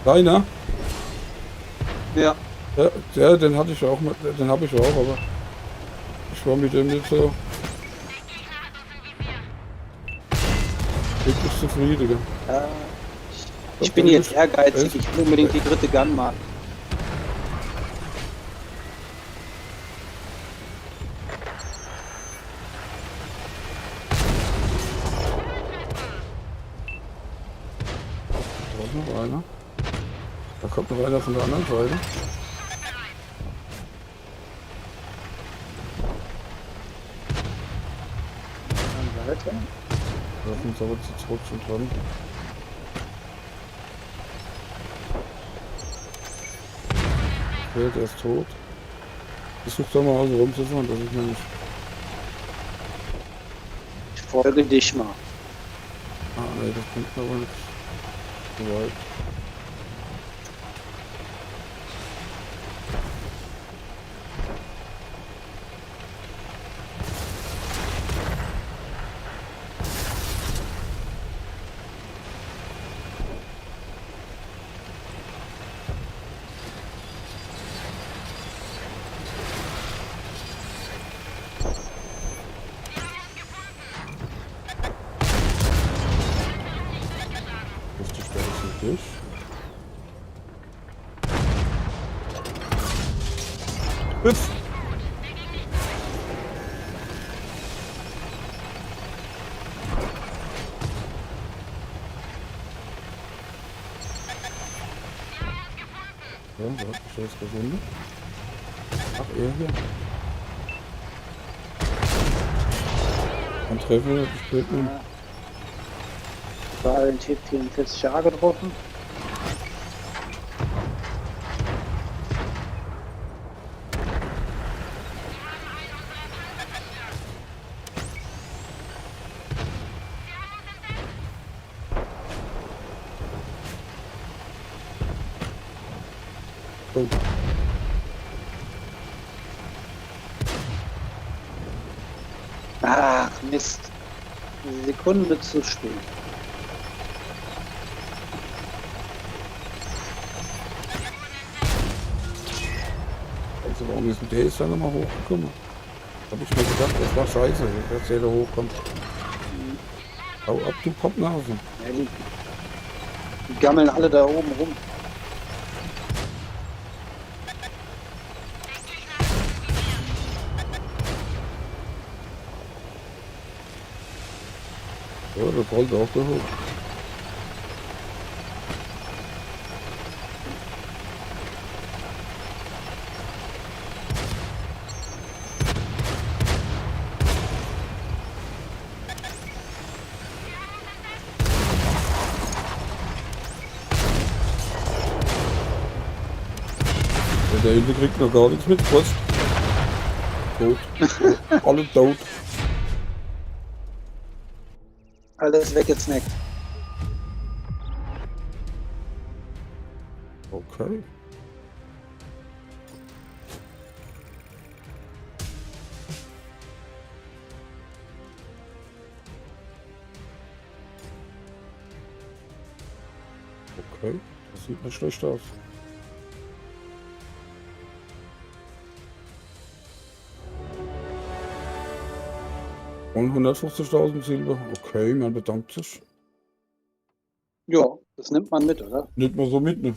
Deiner? Ja. Ja, den hatte ich auch, den habe ich auch, aber ich war mit dem nicht so wirklich zufrieden. Gell? Ich bin jetzt ehrgeizig, ich will unbedingt die dritte Gun machen. Da kommt noch einer. Da kommt noch einer von der anderen Seite. Dann weiter. Da sind uns aber zu zweit schon dran. Okay, der ist tot. Ich suche da mal also rumzufahren, das ist nämlich. Ich folge dich mal. Ah, nee, das kommt aber nicht so weit. Richtig, der ist nicht durch. Hüpf! Ja, da hat mich jetzt gefunden. Ach, er hier. Ein Treffer, ich spielt nun. War den T44A getroffen. Oh. Ach, Mist. Eine Sekunde zu spät. Also warum ist denn der jetzt dann nochmal hochgekommen? Hab ich mir gedacht, das war scheiße, dass der da hochkommt. Hau ab, du Pappnase. Ja, die gammeln alle da oben rum. Ja, der rollt auch da hoch. Der hinten kriegt noch gar nichts mit, was? Tot. Alle tot. Alles weggesnackt. Okay. Okay, das sieht nicht schlecht aus. Und 150.000 Silber. Okay, man bedankt sich. Ja, das nimmt man mit, oder? Nicht mehr so mit, ne?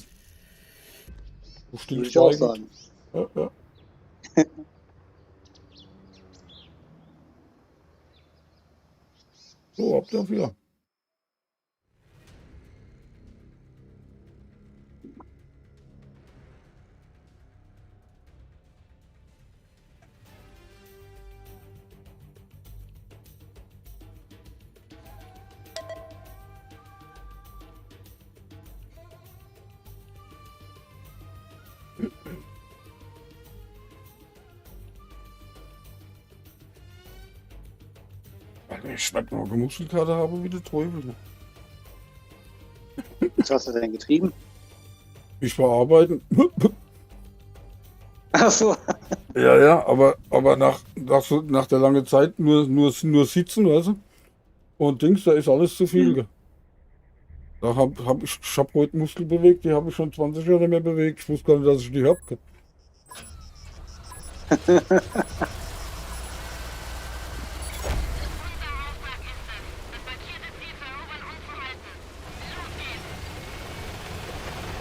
So Würde ich auch stillschweigend. sagen. Ja, ja. So, ab dafür. Wenn ich schmeckt noch Muskelkater habe wie der Teufel. Ne? Was hast du denn getrieben? Ich war arbeiten. Ach so. Ja, ja, aber nach der langen Zeit nur sitzen, weißt du? Und Dings, da ist alles zu viel. Gell? Da ich hab heute Muskel bewegt, die habe ich schon 20 Jahre nicht mehr bewegt. Ich wusste gar nicht, dass ich die habe.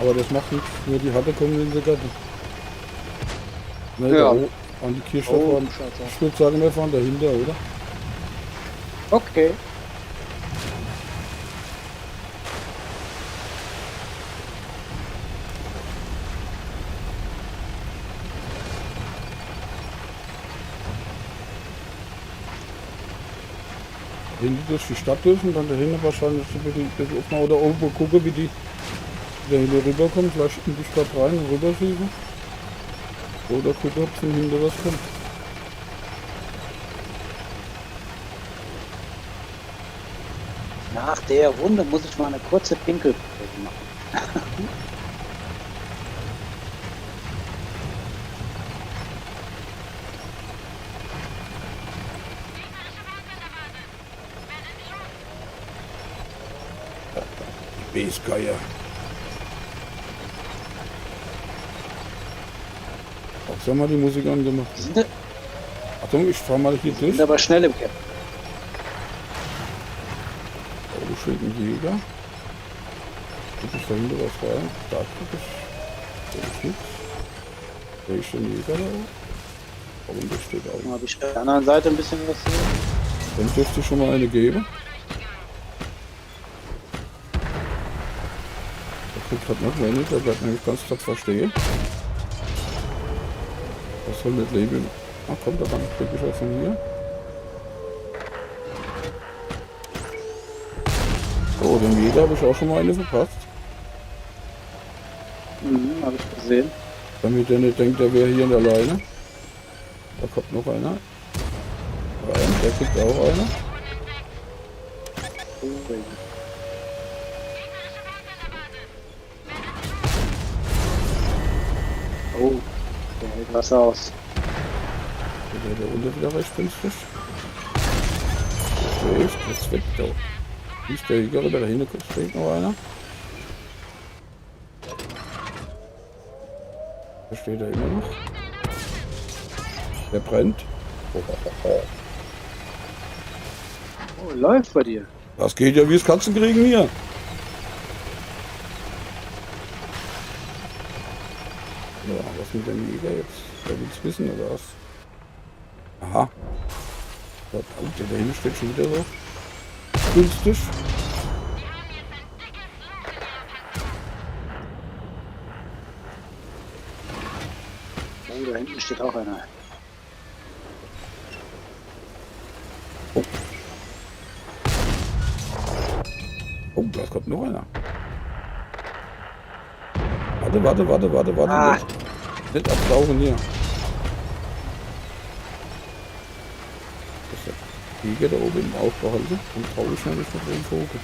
Aber das macht nichts, nur die Hatte kommen in die Gatte. Ne, Ja. da an die Kirche Oh, fahren. Scheiße. Ich würde sagen, wir fahren dahinter, oder? Okay. Hinten durch die Stadt durch und dann dahinter wahrscheinlich ein bisschen aufmachen oder irgendwo gucken, wie die da hinten rüberkommen. Vielleicht in die Stadt rein und rüberschießen. Oder gucken, ob von hinten was kommt. Nach der Runde muss ich mal eine kurze Pinkelpause machen. Basegeier. Auch so mal die Musik angemacht. Die sind, Achtung, ich fahr mal hier durch. sind aber schnell im Camp. Oh, du steht ein Jäger. Guck ich da hinten was rein? Da guck ich. Da ist nichts. Da ist ein Jäger da. Warum der steht auch? Dann habe ich auf der anderen Seite ein bisschen was hier. Dann dürfte ich schon mal eine geben. krieg grad noch wenig, der bleibt nämlich ganz klar verstehen. Das soll nicht leben. Ah, kommt da dann krieg ich was von hier. So, den Jäger habe ich auch schon mal eine verpasst. Habe ich gesehen. Damit er nicht denkt, er wäre hier alleine. Da kommt noch einer. Der kriegt auch einer. Oh, der hält was aus. Der unten wieder recht günstig. Schlecht, jetzt weg da. Nicht der Jäger, da hinten steht noch einer. Da steht er immer noch. Der brennt. Oh, läuft bei dir. Das geht ja wie das Katzenkriegen hier. Ja, was mit dem Jäger jetzt? Der will es wissen oder was? Aha. Der da hinten steht schon wieder so. Günstig. Oh, da hinten steht auch einer. Oh, da kommt noch einer. Warte. Ah. Nicht abtauchen hier. Das ist der Jäger da oben im Aufbehalten. Und traue ich nämlich mit dem Vogel.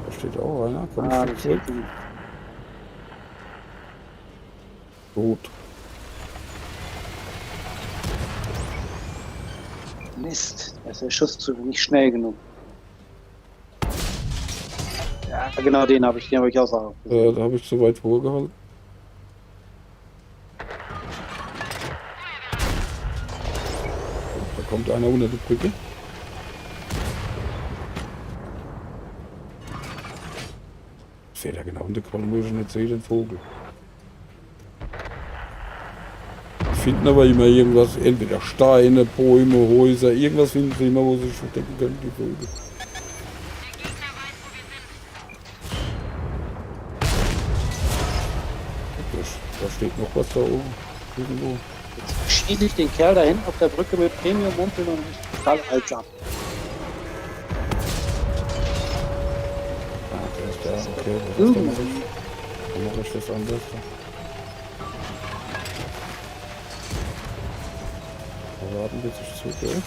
Da steht auch einer. Komm ich Das zurück. hinten. Tot. Mist, da ist der Schuss nicht schnell genug. Ja, genau den habe ich auch. Da habe ich zu weit vorgehalten. Da kommt einer unter die Brücke. Fährt er genau unter Qualm, wo ich nicht sehe, den Vogel. Finden aber immer irgendwas, entweder Steine, Bäume, Häuser, irgendwas finden sie immer, wo sie sich verdecken können, die Vögel. Da steht noch was da oben, irgendwo. Jetzt schieße ich den Kerl da hinten auf der Brücke mit Premium-Mumpeln und ich total alt ab. Ah, der ist da, okay, was ist da noch ich? Da mache ich das anders. Warten, bis ich zugehe.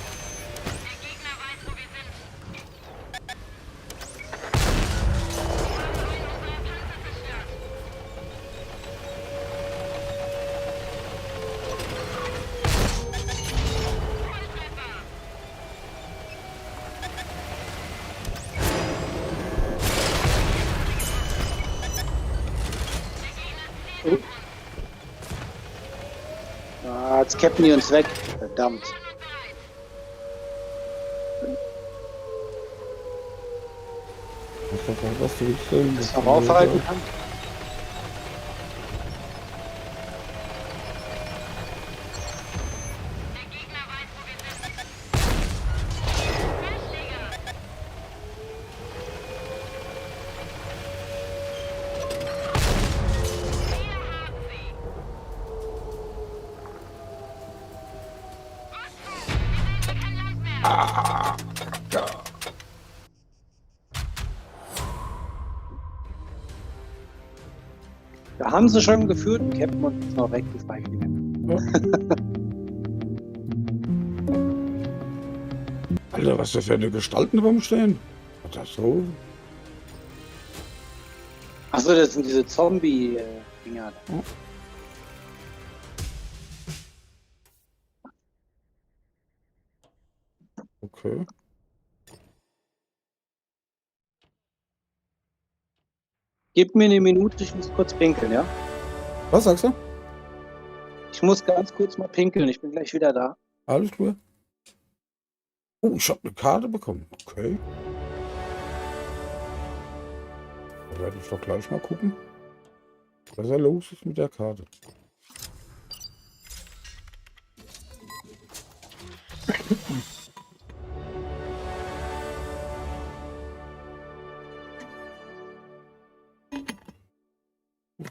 Ah, jetzt cappen die uns weg. Verdammt. Was du willst sagen? Das noch aufhalten kann. Da haben sie schon geführt und cappen uns noch weg, die Feiglinge. Alter, was ist das für eine Gestalten beim Stehen? Was das so? Achso, das sind diese Zombie-Dinger. Okay. Gib mir eine Minute, ich muss kurz pinkeln, ja? Was sagst du? Ich muss ganz kurz mal pinkeln, ich bin gleich wieder da. Alles klar. Oh, ich habe eine Karte bekommen. Okay. Da werde ich doch gleich mal gucken, was da los ist mit der Karte.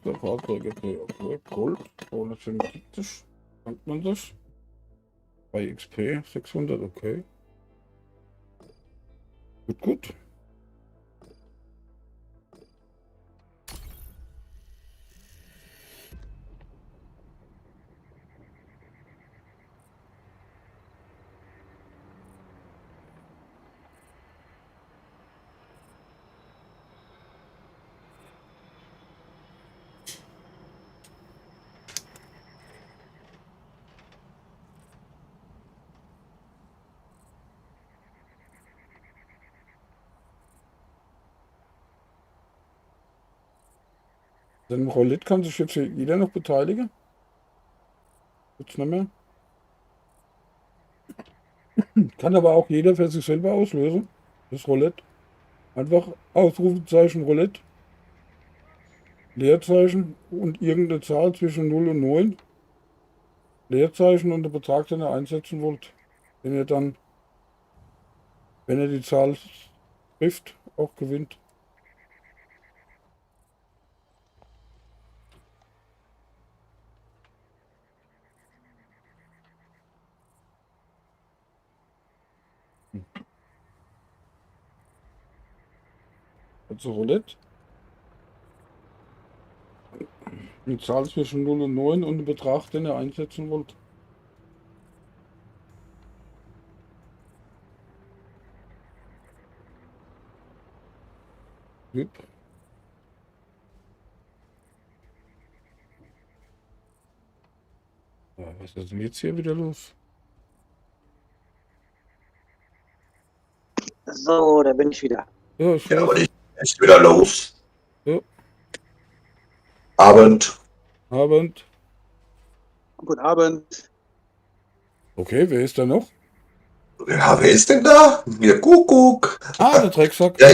der Fahrzeuge. Okay, Gold. 275. Dankt man das? Bei XP 600, okay. Gut. Dann Roulette kann sich jetzt jeder noch beteiligen. Jetzt nicht mehr. Kann aber auch jeder für sich selber auslösen. Das Roulette. Einfach Ausrufezeichen Roulette. Leerzeichen und irgendeine Zahl zwischen 0 und 9. Leerzeichen und der Betrag, den ihr einsetzen wollt. Wenn ihr dann, wenn ihr die Zahl trifft, auch gewinnt. Also Roulette. Eine Zahl zwischen 0 und 9 und den Betrag, den ihr einsetzen wollt. Jupp. Ja, was ist denn jetzt hier wieder los? So, da bin ich wieder. Ja, ich Ja, weiß aber nicht. nicht wieder los. Ja. Abend. Abend. Guten Abend. Okay, wer ist da noch? Ja, wer ist denn da? Hier, Kuckuck. Ah, der Drecksack. Ja,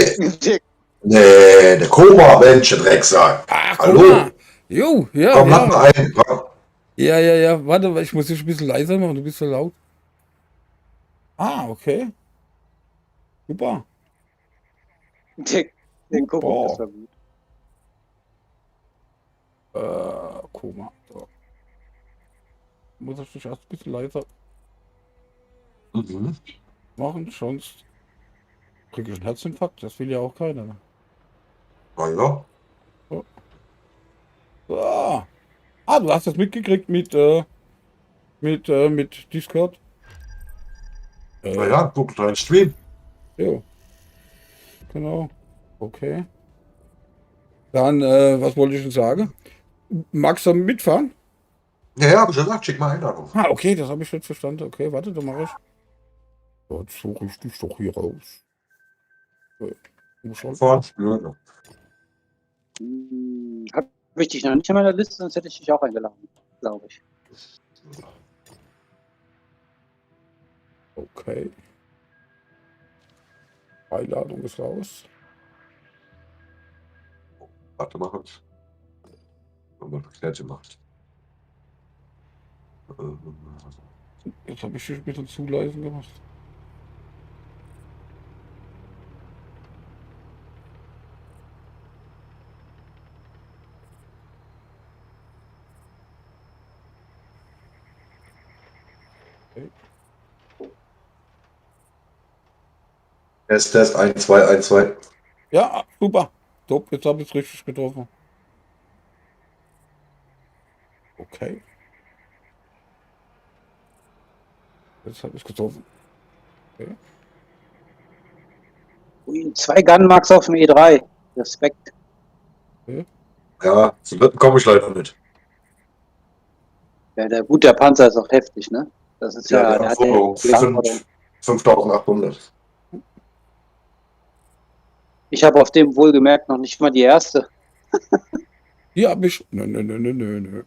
nee, der Koma, Mensch, der Drecksack. Ach, Hallo. guck mal. Jo, ja, Komm, mach mal ja. ein. Komm. Ja. Warte, ich muss dich ein bisschen leiser machen, du bist so laut. Ah, okay. Super. Der Kuckuck, das Super. war gut. Guck mal. So. Muss ich dich erst ein bisschen leiser Mhm. machen, sonst kriege ich einen Herzinfarkt. Das will ja auch keiner. Na ja. So. Ah, du hast das mitgekriegt mit Discord? Na ja, guck deinen Stream. Jo, genau. Okay. Dann, was wollte ich denn sagen? Magst du mitfahren? Ja, hab ich gesagt, schick mal Einladung. Ah, okay, das habe ich jetzt verstanden. Okay, warte, dann mache ich. Jetzt suche ich dich doch hier raus. Muss schon. Vorn spüren. Habe ich dich noch nicht in meiner Liste, sonst hätte ich dich auch eingeladen, glaube ich. Okay. Einladung ist raus. Warte mal kurz. Wenn man das Kärtchen macht. Jetzt habe ich dich ein bisschen zu leise gemacht. Okay. Test, 1, 2, 1, 2. Ja, super. Top, jetzt habe ich es richtig getroffen. Okay. Jetzt habe ich es getroffen. Okay. Ui, 2 Gunmarks auf dem E3. Respekt. Ja, zum dritten komme ich leider nicht. Ja, der Panzer ist auch heftig, ne? Das ist Ja, ja, der der hat hat ja so die Anforderung. 5800. Ich habe auf dem wohlgemerkt noch nicht mal die erste. Hier habe ich. Nö.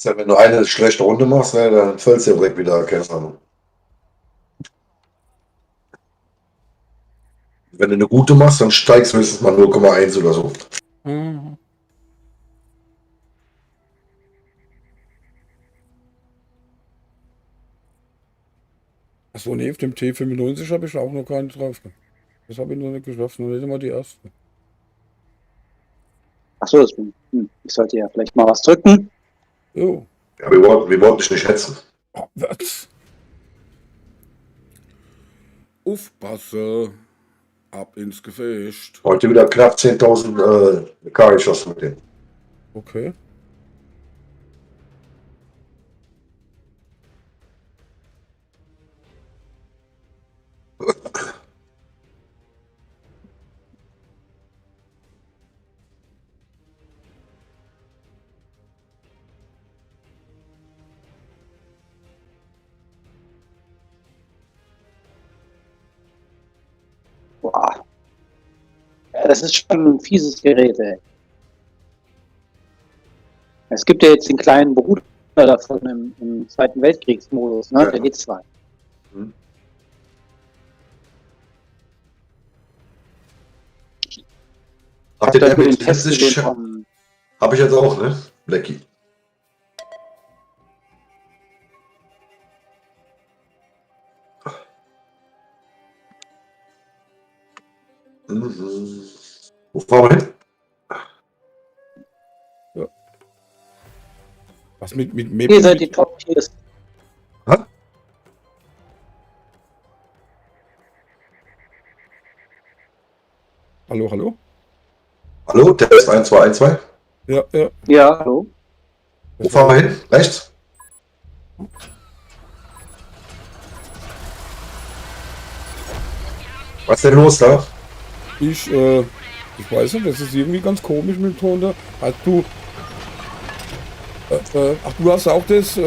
Ja, wenn du eine schlechte Runde machst, ne, dann fällst du ja direkt wieder, keine Ahnung. Wenn du eine gute machst, dann steigst du höchstens mal 0,1 oder so. Mhm. Achso, nee, auf dem T95 habe ich auch noch keinen drauf. Das habe ich noch nicht geschafft, noch nicht immer die erste. Achso, ich sollte ja vielleicht mal was drücken. Jo. Ja, wir wollten dich nicht hetzen. Abwärts. Aufpasse. Ab ins Gefecht. Heute wieder knapp 10.000 K geschossen mit dem. Okay. Boah. Ja, das ist schon ein fieses Gerät, ey. Es gibt ja jetzt den kleinen Bruder davon im Zweiten Weltkriegsmodus, ne? Ja. Der geht zwar. Habt ihr hab den mit den mit Testen letztlich? vom, Habe ich jetzt auch, ne? Blackie. Mhm. Wo fahren wir hin? Was mit ihr Maple? seid die Top-Tiers. Hä? Hallo, hallo? Hallo, Test 1, 2, 1, 2. Ja, ja. Ja, hallo. Wo fahren wir hin? Rechts? Was ist denn los da? Ich weiß nicht, das ist irgendwie ganz komisch mit dem Ton da. Hast du. Ach, du hast auch das.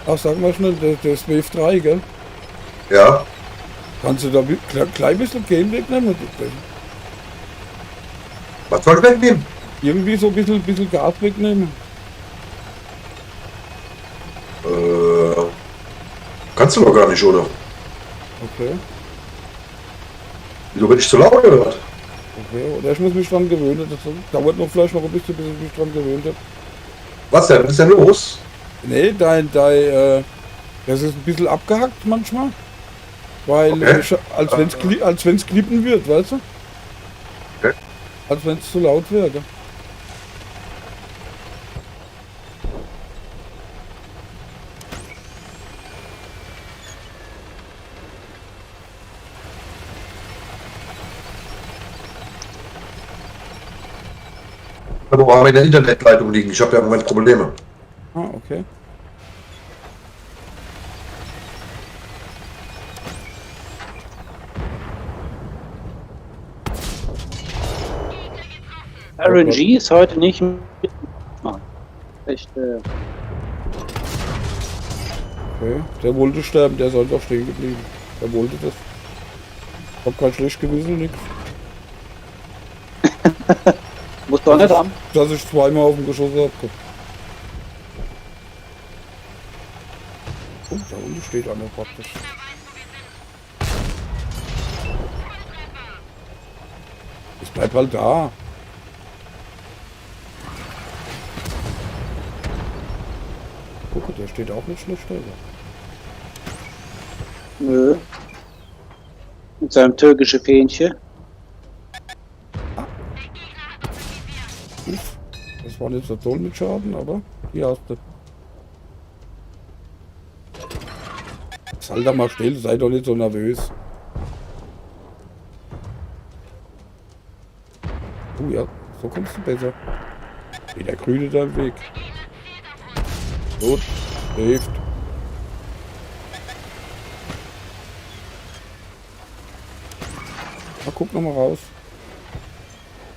Ach, sag mal schnell, das Wave 3, gell? Ja. Kannst du da klein bisschen Game wegnehmen? Was soll ich wegnehmen? Irgendwie so ein bisschen Gas wegnehmen. Kannst du doch gar nicht, oder? Okay, Wieso bin ich zu laut oder was? okay. Oder ich muss mich dran gewöhnen. Das dauert noch vielleicht noch ein bisschen, bis ich mich dran gewöhnt habe. Was denn? Was ist denn los? Nee, das ist ein bisschen abgehackt manchmal. Weil, Okay. als wenn es klippen wird, weißt du? Okay. Als wenn es zu laut wäre. Ich habe auch eine Internetleitung liegen. Ich habe ja im Moment Probleme. Ah, okay. RNG ist heute nicht mit. Echt, Okay. Der wollte sterben, der ist einfach stehen geblieben. Der wollte das. Ich hab kein schlecht Gewissen, nix. musst du auch nicht haben. Dass ich zweimal auf dem Geschoss hab. Oh, da unten steht einer praktisch. Es bleibt halt da. Guck, der steht auch nicht schlecht da. Nö. Mit seinem türkischen Fähnchen. Uff, das war nicht so toll mit Schaden, aber die hast du. Halt da mal still, sei doch nicht so nervös. Oh ja, so kommst du besser. Wie der Grüne da im Weg. Gut, hilft. Na, guck noch mal raus.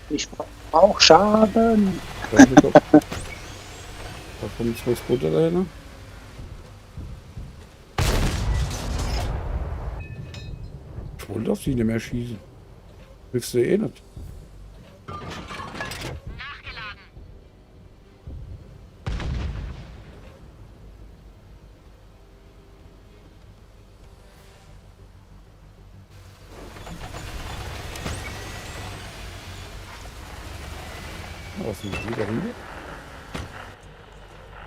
Ich brauch Schaden. Da kommen zwei Spotter dahin. Ich wollte auf sie nicht mehr schießen. Willst du eh nicht? Was sind die da hinten?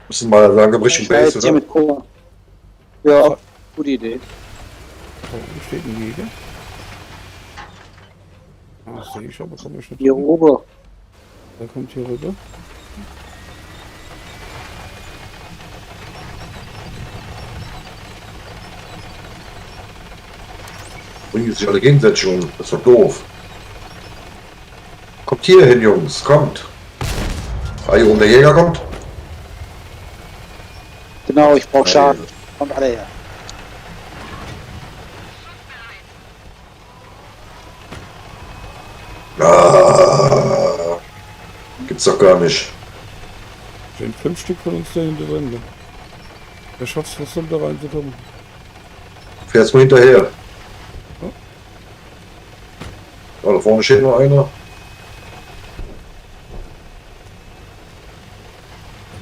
Müssen mal sagen, im richtigen Ich war Base, jetzt hier oder? mit Chor. Ja, gute Idee. Da oben steht ein Jäger. Ah, das sehe ich aber, komme ich nicht Hier ran. oben. Der kommt hier rüber. Bringen sich alle gegenseitig um. Das ist doch doof. Kommt hier hin, Jungs. Kommt. Ah, hier oben der Jäger kommt. Genau, ich brauche Schaden. Kommt alle her. Ah, gibt's doch gar nicht. Stehen 5 Stück von uns da hinter drin. Ne? Wer schafft es, da reinzukommen? Fährst du hinterher? Ja. Oh, da vorne steht noch einer.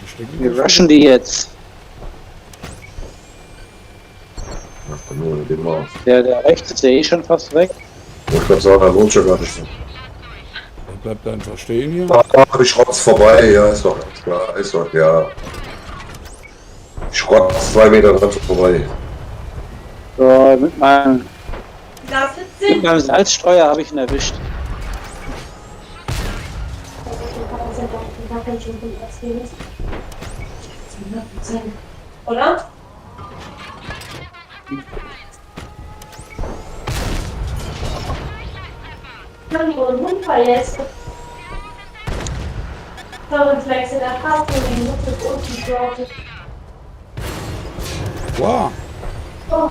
Die stecken Wir da rushen die jetzt. Ach, nur den mal. Der rechts ist ja eh schon fast weg. Ich glaube, sagen, da lohnt schon gar nicht mehr. Der bleibt einfach stehen hier. Ach, ich rotz vorbei. Ja, ist doch ganz klar. Ist doch, ja. Ich rotz 2 Meter dran vorbei. So, mit meinem Salzstreuer habe ich ihn erwischt. Oder? Kann ich wohl einen Unfall jetzt? Firmenflex in der Straße liegen, muss es unten drauf. Wow. Oh.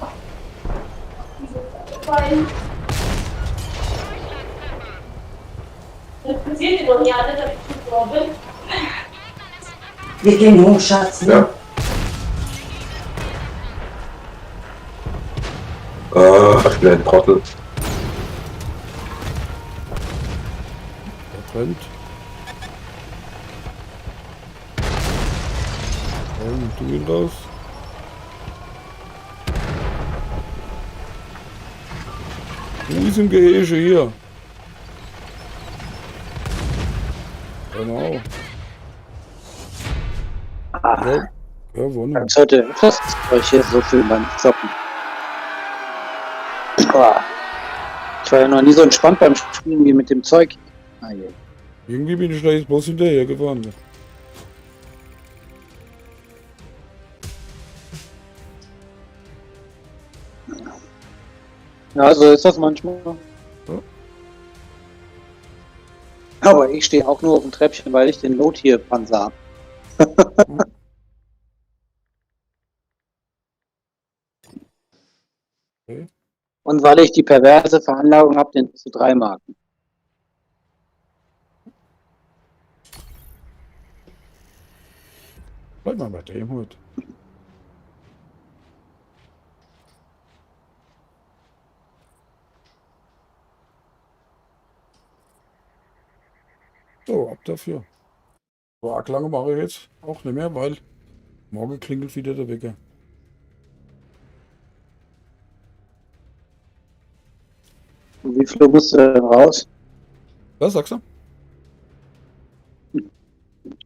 Diese Beine. Das passiert dir doch nicht alle, dass ich gut drauf bin. Wir gehen hoch, Schatz. Ne? Ja. Ach, ich bin ein Trottel. Der brennt. Und du ihn raus. Wo ist im Gehege hier? Genau. Ja, ja wunderbar. Jetzt heute fast euch hier so viel beim Zocken. Boah. Ich war ja noch nie so entspannt beim Spielen wie mit dem Zeug. Ah, je. Irgendwie bin ich da jetzt bloß hinterher gefahren. Ne? Ja, so ist das manchmal. Ja. Aber ich stehe auch nur auf dem Treppchen, weil ich den Lot-Hier-Panzer habe. Okay. Und weil ich die perverse Veranlagung habe, den zu 3 Marken. Bleib mal bei dem heute. So, ab dafür. So arg lange mache ich jetzt auch nicht mehr, weil morgen klingelt wieder der Wecker. Und wie viel musst du denn raus? Was sagst du?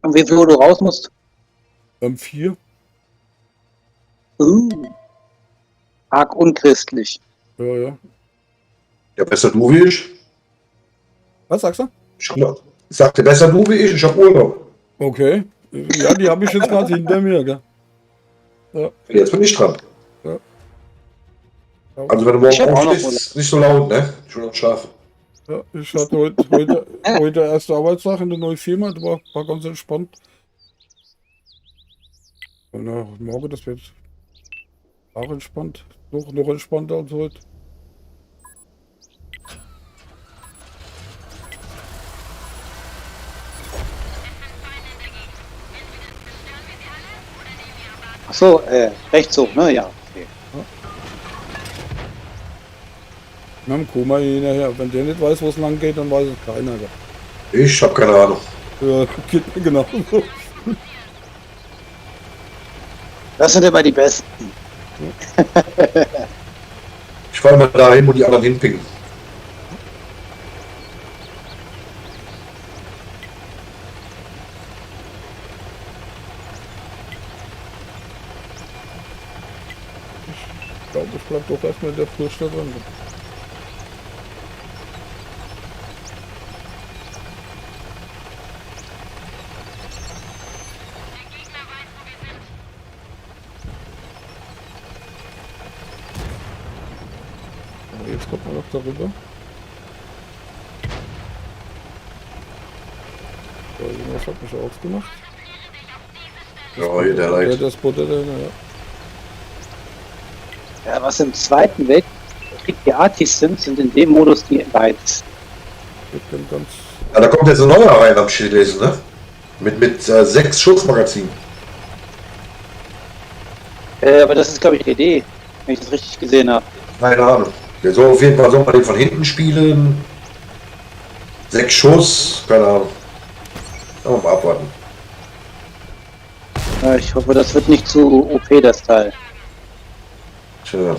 Und wie viel du raus musst? 4. Arg unchristlich. Ja, ja. Ja, besser du wie ich. Was sagst du? Ich sagte, besser du wie ich hab Urlaub. Okay. Ja, die habe ich jetzt gerade hinter mir, gell? Ja. Jetzt bin ich dran. Ja. Also wenn du Ich hab morgen auch noch aufstehst, ist nicht so laut, ne? Ich will noch schlafen. Ja, ich hatte heute erste Arbeitstag in der neuen Firma, das war ganz entspannt. Und morgen, das wird auch entspannt. Noch entspannter als heute. Achso, rechts hoch, ne? Ja. Okay. Wir haben Kuma hinterher. Wenn der nicht weiß, wo es lang geht, dann weiß es keiner. Gell? Ich hab keine Ahnung. Ja, geht mir genau so. Das sind immer die Besten. Ich fahre mal dahin, wo die anderen hinpicken. glaube, ich bleib doch erstmal in der Furcht da drin. Aber jetzt kommt man noch darüber. So, irgendwas hat mich aufgemacht. Ja, hier der Ja, Leid. das Butter da, ja. Ja, was im Zweiten Weltkrieg die Artis sind in dem Modus die Lights. Ich bin ganz. Ja, da kommt jetzt ein neuer rein, hab ich gelesen, ne? Mit 6 Schussmagazinen. Aber das ist, glaube ich, die Idee, wenn ich das richtig gesehen habe. Keine Ahnung. Der soll auf jeden Fall soll man den von hinten spielen. 6 Schuss, keine Ahnung. Mal abwarten. Ja, ich hoffe, das wird nicht zu OP, das Teil. Tja.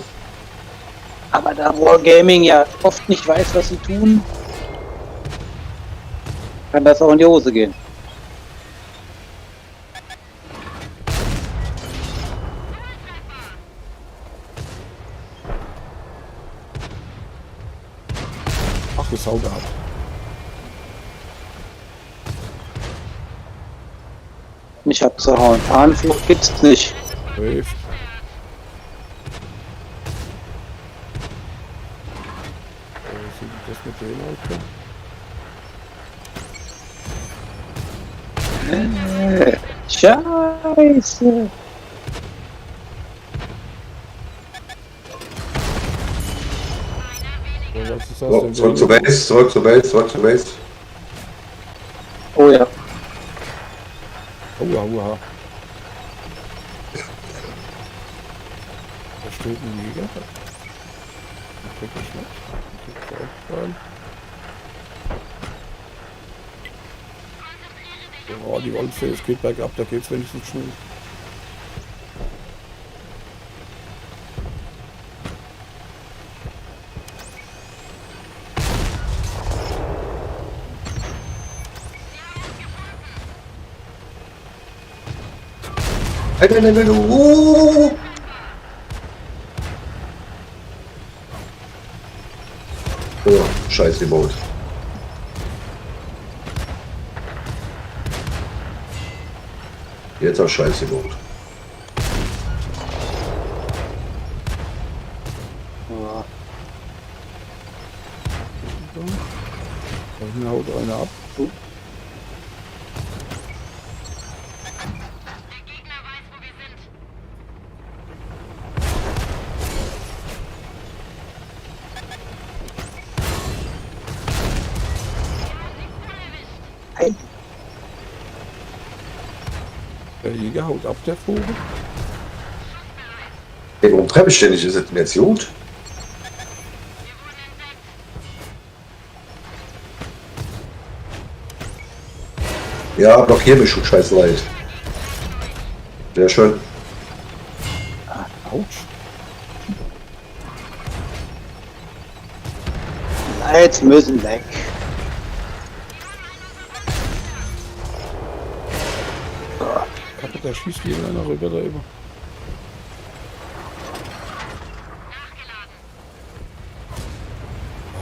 Aber da Wargaming ja oft nicht weiß, was sie tun, kann das auch in die Hose gehen. Ach, das haut ab. Mich abzuhauen. Fahnenflucht gibt's nicht. Läuft. Wie sieht das mit dem aus? Scheiße. So, was ist das So, denn? zurück zur Base, zurück zur Base, zurück zur Base. Oh ja. Aua, aua. Da steht ein Jäger. Den krieg ich nicht. Den krieg ich auch rein. Oh, die Wolfe, es geht bergab, da geht's wenigstens schnell. Nein. Oh, scheiße, Boot. Jetzt auch scheiße, Boot. Ja. Da hinten haut einer ab. Hey. Der Jäger haut ab, der Vogel. Hey, warum treffe ich denn nicht? Ist das denn jetzt gut? Ja, blockier mich, du scheiß Leid. Sehr schön. Autsch. Lights müssen weg. Kappe, da schießt jeder einer rüber da über.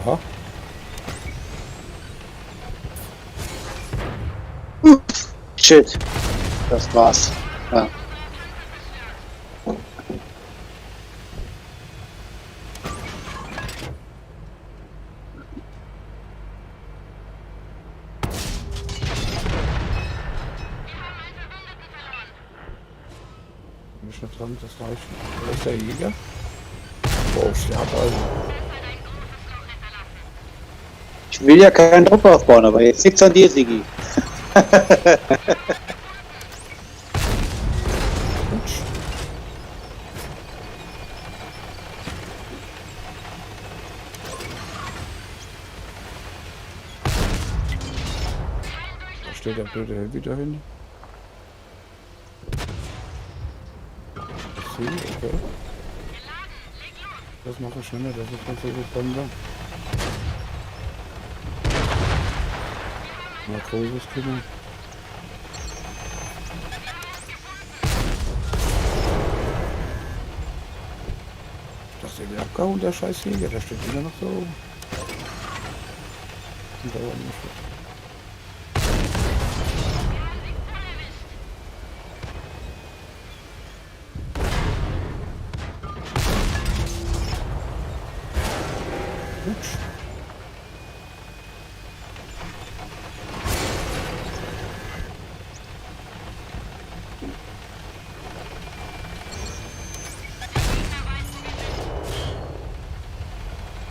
Aha. Shit. Das war's. Ja. Bin ich nicht dran, das reicht. Da ist der Jäger. Wow, sterb also. Ich will ja keinen Druck aufbauen, aber jetzt liegt's an dir, Sigi. Autsch. Da steht der blöde Heavy dahin. Das sehe ich, okay. Das mache ich schneller, das ist ganz so gut Bombe. Mal großes Kino. der abgehauen, der scheiß Jäger, der steht immer noch so oben. Und da war nicht mit. Gut.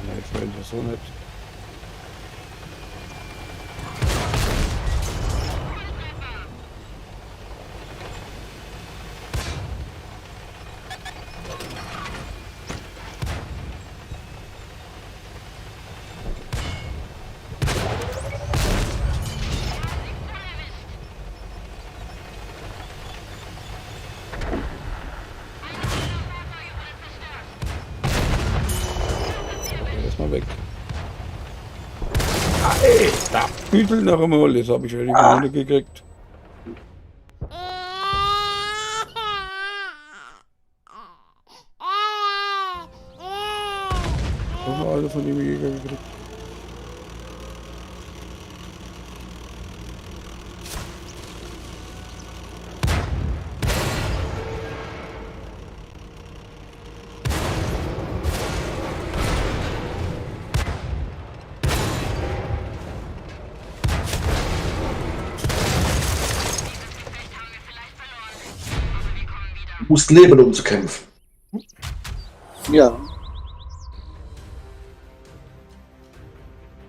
Ja, ich will das so nicht. Erstmal weg. Alter, Hütel noch einmal, jetzt habe ich ja die Kommande gekriegt. Noch mal eine von dem Jäger gekriegt. Du musst leben, um zu kämpfen. Ja,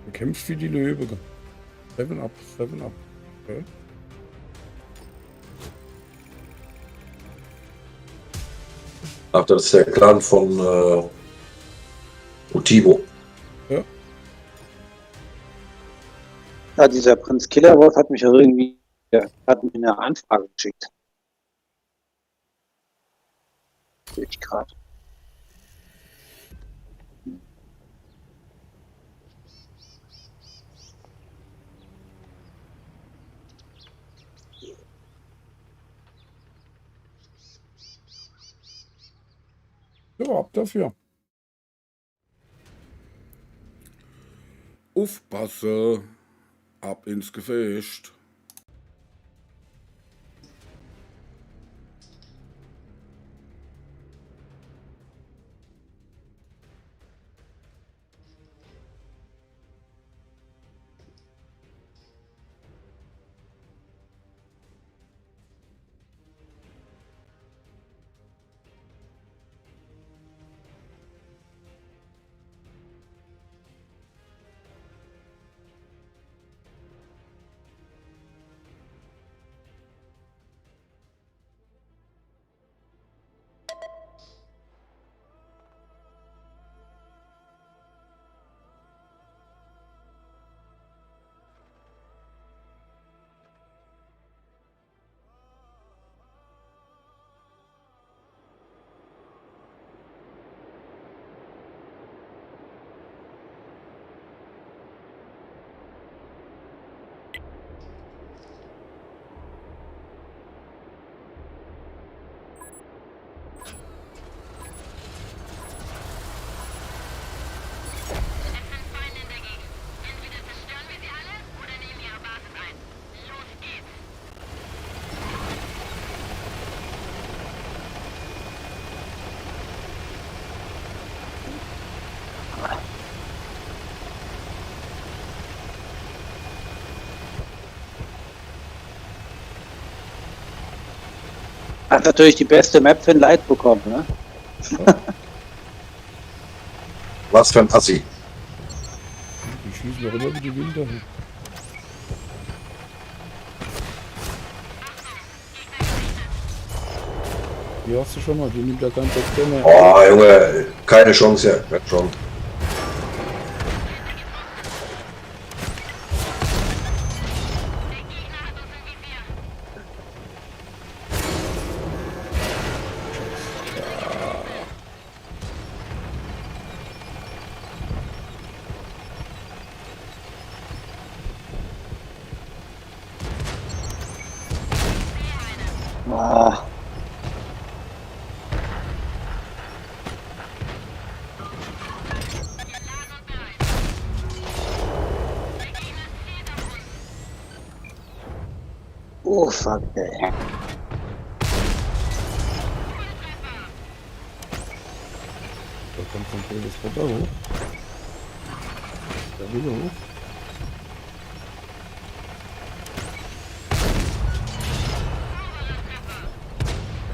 Du kämpfst wie die Löwe. 7 up, 7 up. Okay. Ach, das ist der Clan von Utibo. ja, dieser Prinz Killerwolf hat mich ja irgendwie, hat mir eine Anfrage geschickt. Sehe ich gerade. Ja, ab dafür. Aufpasse. Ab ins Gefecht. Hat natürlich die beste Map für ein Light bekommen, ne? Was für ein Assi. Die schießen doch immer wie die Wilder. Die hast du schon mal, die nimmt ja kein Sektor mehr. Oh, Junge, keine Chance. Ja, schon. Ah, Oh, fuck, ey. Da kommt so ein blödes Wetter hoch. Da wieder hoch.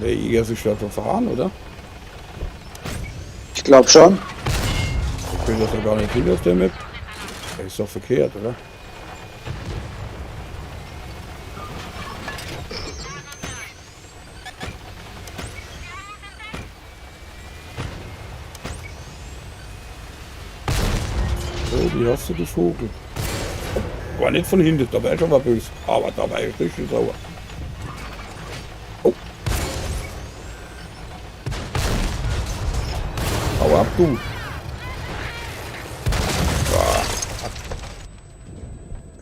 Der Jäger sich da verfahren, oder? Ich glaube schon. Ich will das ja gar nicht hin auf der Map. Der ist doch verkehrt, oder? So, wie hast du die Vogel? War nicht von hinten, da wäre ich schon mal böse. Aber da war ich richtig sauer. Oh. Hau ab, du.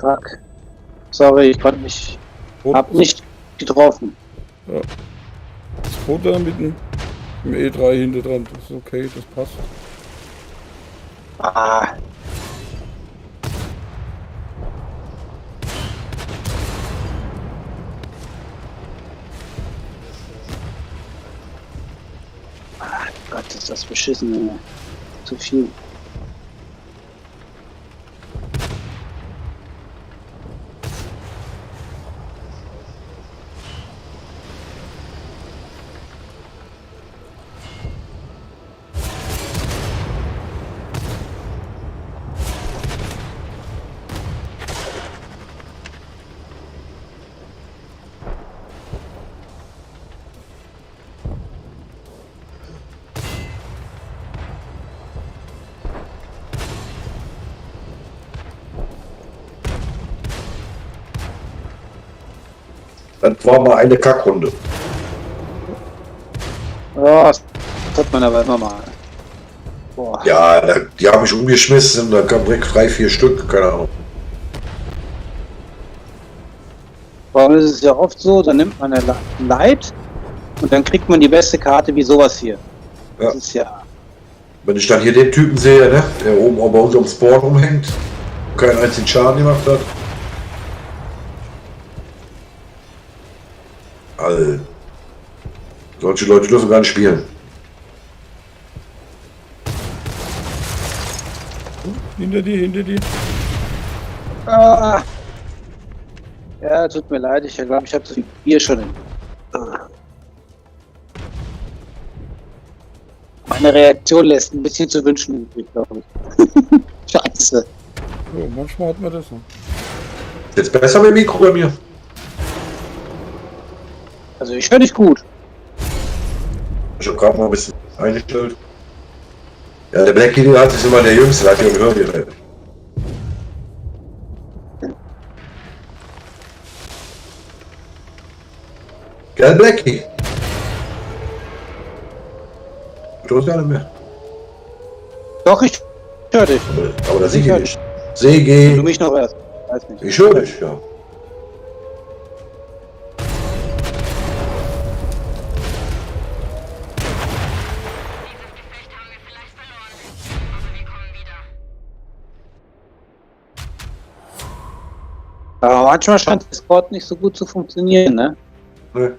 Fuck. Sorry, ich konnte nicht. Hab nicht getroffen. Ja. Das Futter mit dem E3 hinter dran, das ist okay, das passt. Ah. Ah, Gott, ist das beschissen, ey. Zu viel. Das war mal eine Kackrunde. Oh, das hat man aber immer mal. Boah. Ja, die haben mich umgeschmissen, da kam direkt 3-4 Stück, keine Ahnung. Warum ist es ja oft so, dann nimmt man eine Light und dann kriegt man die beste Karte wie sowas hier. Das Ja. ist ja. Wenn ich dann hier den Typen sehe, ne, der oben auch bei unserem Spawn rumhängt, keinen einzigen Schaden gemacht hat. Alter. Solche Leute dürfen gar nicht spielen. Hinter dir, hinter dir. Ah. Ja, tut mir leid, ich glaube, ich habe zu viel Bier schon in. Meine Reaktion lässt ein bisschen zu wünschen übrig, glaube ich. Scheiße. So, manchmal hat man das so. Jetzt besser mit dem Mikro bei mir. Also ich höre dich gut. Ich habe gerade mal ein bisschen eingestellt. Ja, der Blackie, der hat ist immer der Jüngste, der hat ja ein Hörgerät. Gell, Blackie? Du hörst gar nicht mehr. Doch, ich höre dich. Aber da sehe ich Ich hör nicht. Wenn du Segi, mich noch hörst. Weiß nicht. ich höre dich, ja. Aber manchmal scheint Discord nicht so gut zu funktionieren, ne? Ne?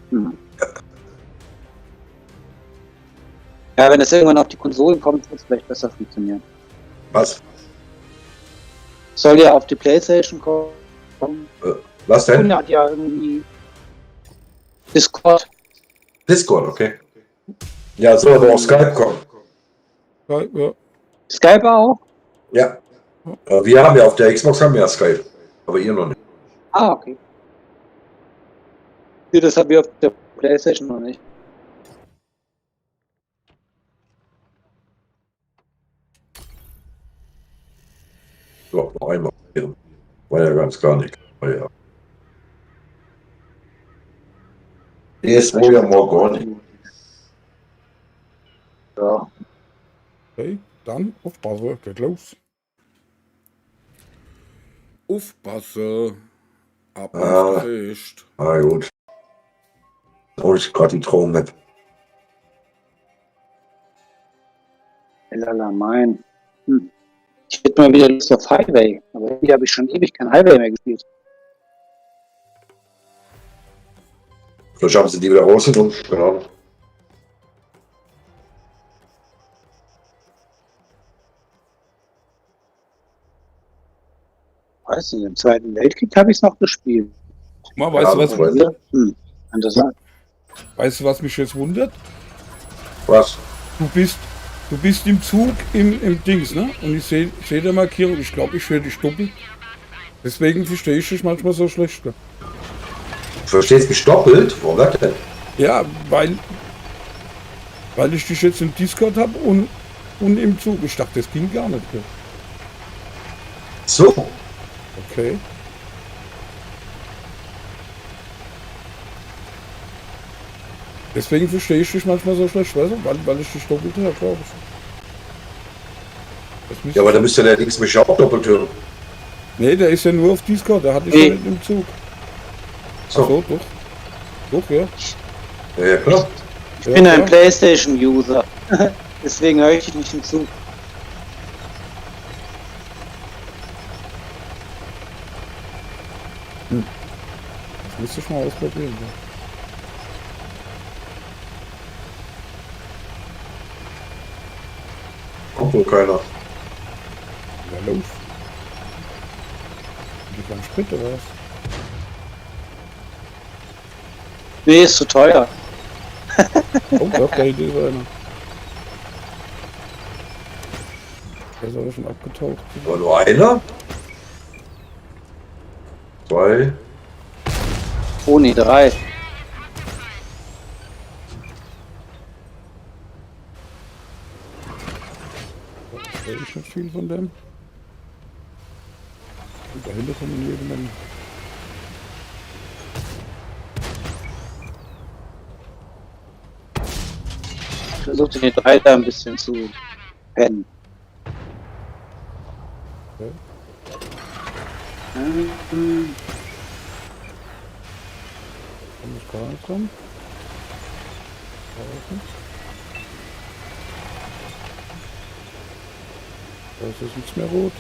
Hm. Ja, wenn es irgendwann auf die Konsolen kommt, wird es vielleicht besser funktionieren. Was? Soll ja auf die PlayStation kommen. Was Sony denn? hat ja irgendwie Discord. Discord, okay. Ja, soll aber auf Skype kommen. Ja, ja. Skype auch? Ja. Wir haben ja auf der Xbox haben wir ja Skype. Aber ihr noch nicht. Ah, okay. Ja, das haben wir auf der PlayStation noch nicht. So, noch einmal. War ja ganz gar nicht. Aber ja. Ist wohl ja morgen. Ja. Okay, dann aufpassen, geht los. Aufpassen. Ab ins Gesicht. Ah, gut. Oh, ich gerade die Traum-Map. Lala, mein. Ich hätte kriegt mal wieder Lust auf Highway. Aber irgendwie habe ich schon ewig kein Highway mehr gespielt. Vielleicht haben sie die wieder rausgenommen. Keine Ahnung. Weißt du, im Zweiten Weltkrieg habe ich es noch gespielt. Mal, weißt du, was, das weiß ich. Interessant. weißt du, was mich jetzt wundert? Was? Du bist im Zug im Dings, ne? Und ich seh der Markierung, ich glaube, ich höre dich doppelt. Deswegen verstehe ich dich manchmal so schlecht. Ne? Du verstehst mich doppelt? Warum das denn? Ja, weil ich dich jetzt im Discord habe und im Zug. Ich dachte, das ging gar nicht. Gell? So. Okay. Deswegen verstehe ich dich manchmal so schlecht, weißt du? Weil ich dich doppelt höre, glaube ich. Das müsste Ja, aber da müsste der Links mich auch doppelt hören. Nee, der ist ja nur auf Discord, der hatte ich ja nicht im Zug. So. Ach so, doch. Doch, ja. Ja, klar. Ich bin ein PlayStation-User. Deswegen höre ich dich nicht im Zug. Das müsste ich mal ausprobieren. Ja. Kommt wohl keiner. Ja, los. Die kann Sprit oder was? Nee, ist zu teuer. Oh, doch, da ist einer. Der ist aber schon abgetaucht. War nur einer? Zwei. Oh nee, 3. Da ist nicht viel von dem. Und dahinter kommen irgendwann. Ich versuche den 3 da ein bisschen zu pennen. Okay. Komm ich gar nicht dran. Da ist nichts. Da ist jetzt nichts mehr rot.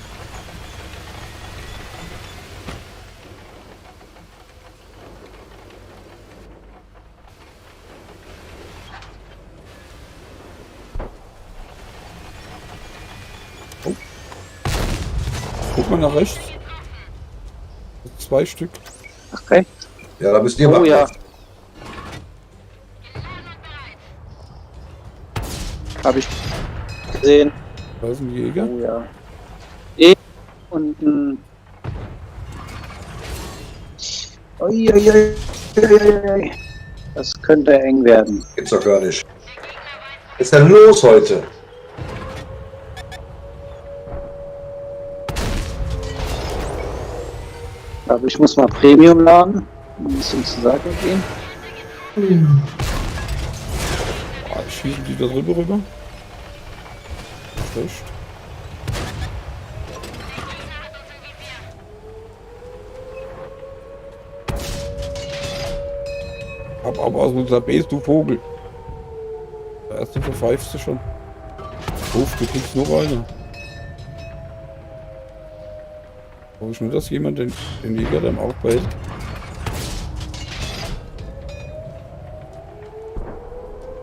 Oh. Guck mal nach rechts. 2 Stück. Ach, recht. Ja, da müsst ihr Oh machen. ja. Habe ich gesehen. Da ist ein Jäger. Oh ja. Und ein. Uiuiui. Das könnte eng werden. Gibt's doch gar nicht. Was ist denn los heute? Aber ich muss mal Premium laden. Muss uns zur Seite gehen. Boah, schießen die da drüber rüber. Schlecht. Hab aber aus unserer Base, du Vogel. Der erste verpfeifst du schon. Uff, du kriegst noch eine. Glaube ich nur, dass jemand den Jäger dann auch behält.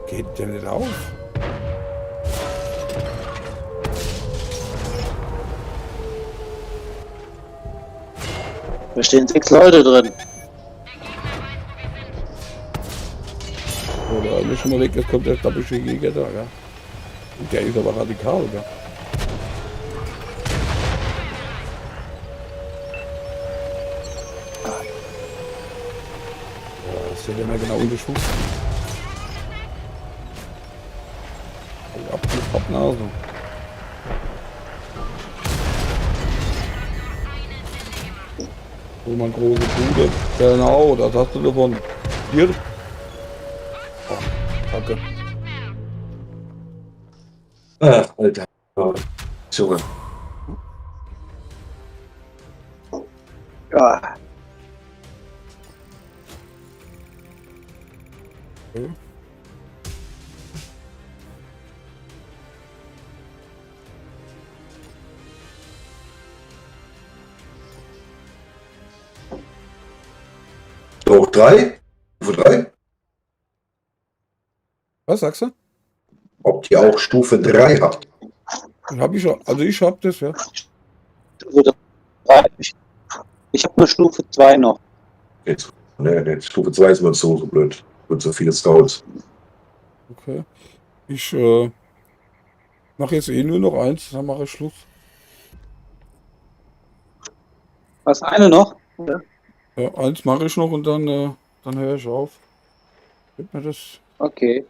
Geht der nicht auf? Da stehen 6 Leute drin. So, der ist schon mal weg, jetzt kommt der stappische Jäger da, ja. Und der ist aber radikal, ja. Boah, das ist ja immer genau unter Schuss. Oh, ab die Pappnase. So, mein großer Bruder. Genau, das hast du davon. Hier. Oh, danke. Alter. Junge. Ja. Okay. auch 3? Stufe 3? Was sagst du? Ob die auch Stufe 3 hat? Hab ich schon. Also ich hab das, ja. Stufe 3. Ich habe nur Stufe 2 noch. Jetzt, Stufe 2 ist mir so blöd. Und so viele Scouts. Okay. Ich mache jetzt nur noch eins, dann mache ich Schluss. Was, eine noch? Ja, eins mache ich noch und dann höre ich auf. Gib mir das. Okay.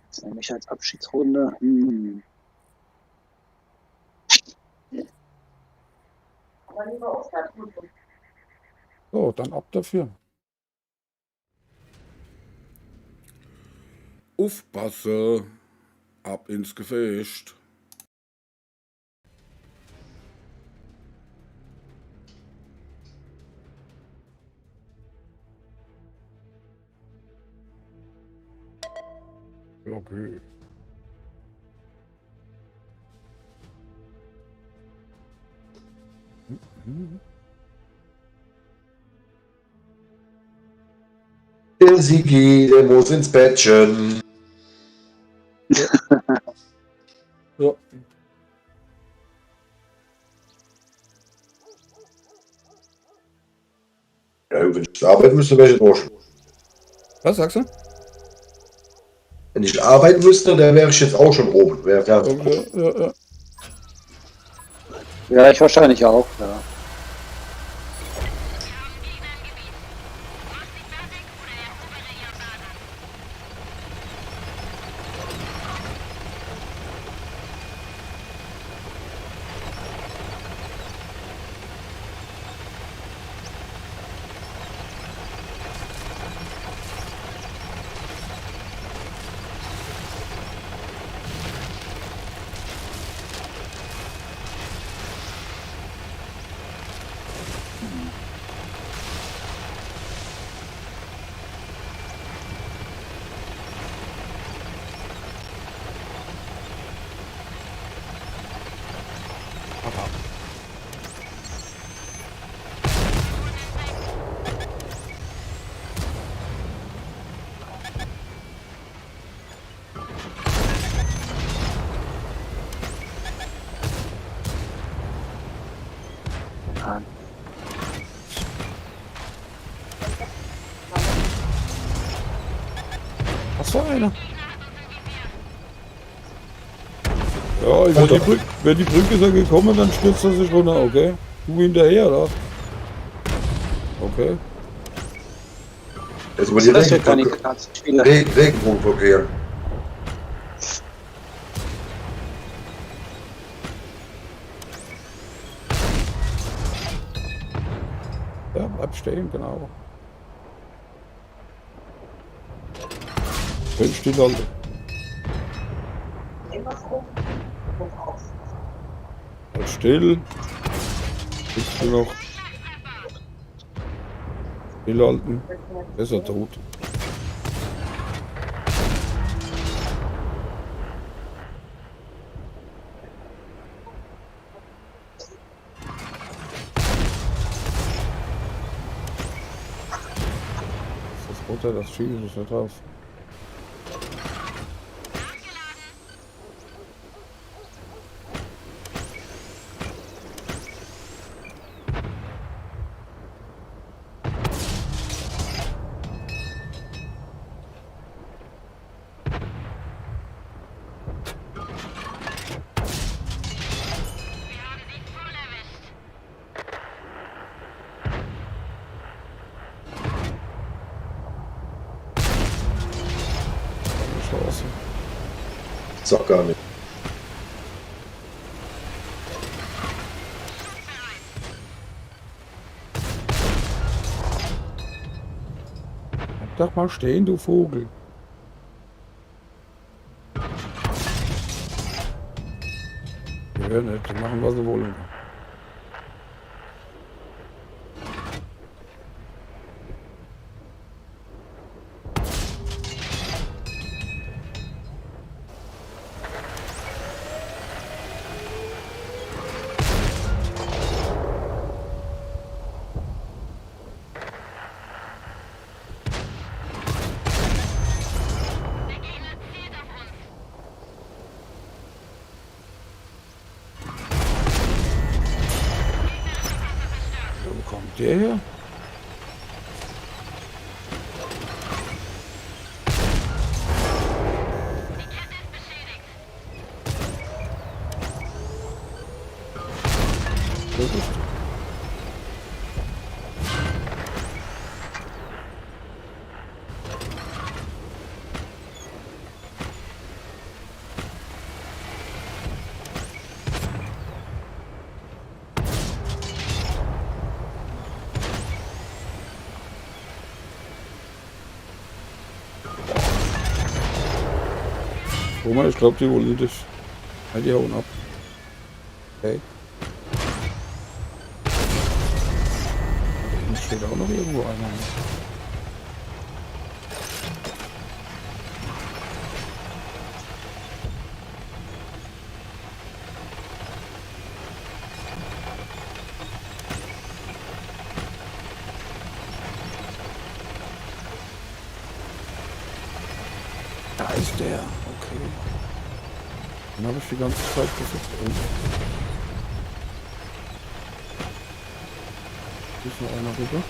Das nehme ich als Abschiedsrunde. Aber lieber Osterbrot. So, dann ab dafür. Aufpasse. Ab ins Gefecht. Okay. Der Sigi, der muss ins Bettchen. Ja. Ja, wenn ich arbeiten müsste, wäre ich jetzt auch schon. Was sagst du? Wenn ich arbeiten müsste, dann wäre ich jetzt auch schon oben. Wäre fertig. Okay, ja. Ja, ich wahrscheinlich auch. Ja. Was war einer? Ja, wenn die Brücke ist ja gekommen, dann stürzt er sich runter, okay? Du hinterher, oder? Okay. Jetzt muss ich Das ist ja keine Kartenspiele. Regenbogen blockieren. Ja, bleib stehen, genau. Schön stillhalten. Halt still. Bist du noch? Stillhalten. Er ist ja tot. Das Butter, das Schienen ist nicht drauf. Chance. Sag gar nicht. Bleib doch mal stehen, du Vogel. Die werden nicht, die machen, was sie wollen. der her? Das ist Roma, ich glaube, die holen dich. Ja, die hauen ab. Okay. Da hinten steht auch noch irgendwo einer. Da ist der. Okay. Dann habe ich die ganze Zeit versucht. Hier ist noch einer rüber.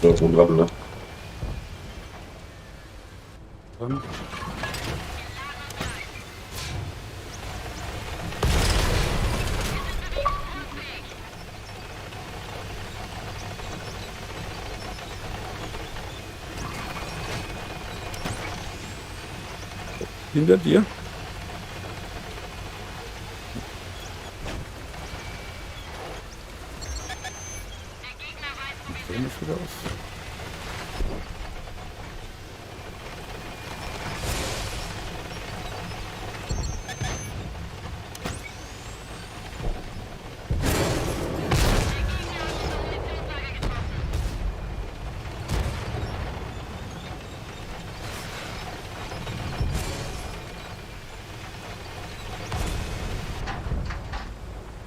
Ja, so dran, ne? Dann hinter dir. Sehen wir wieder aus.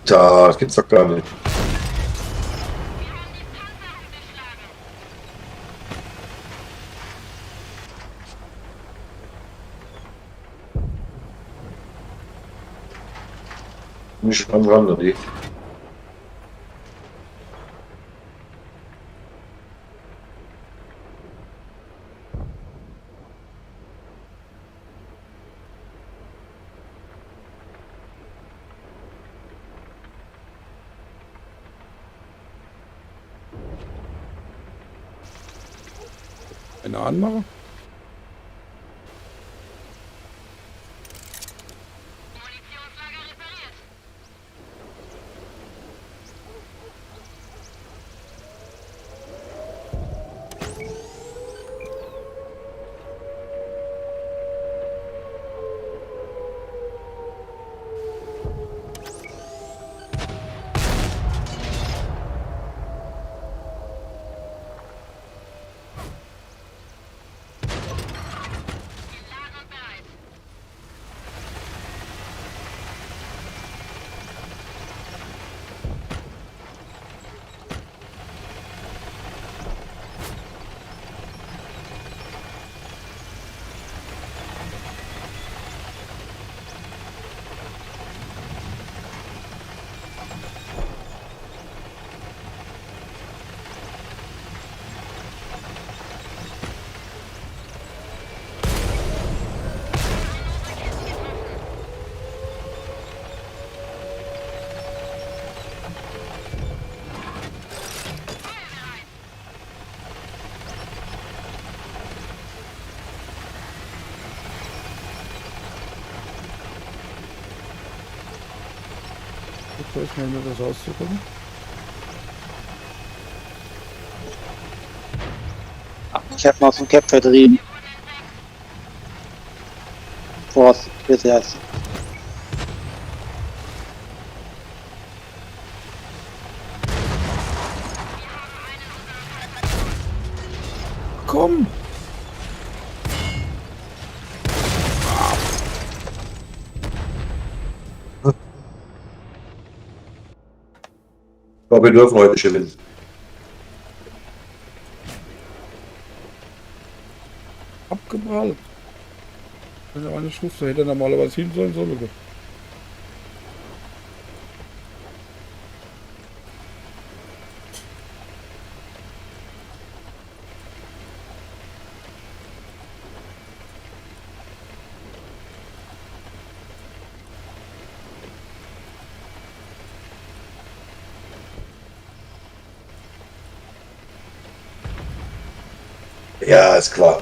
Das gibt's doch gar nicht. Nicht am Rande, die. Eine anmachen? Ich weiß nicht, das rauszukommen. Ich habe mal aus dem Cap vertrieben. Force, bis erst. Komm! Ich glaube, wir dürfen heute gewinnen. Abgeprallt. Wenn er eine Schrift, da hätte er normalerweise hin sollen. Ja, ist klar.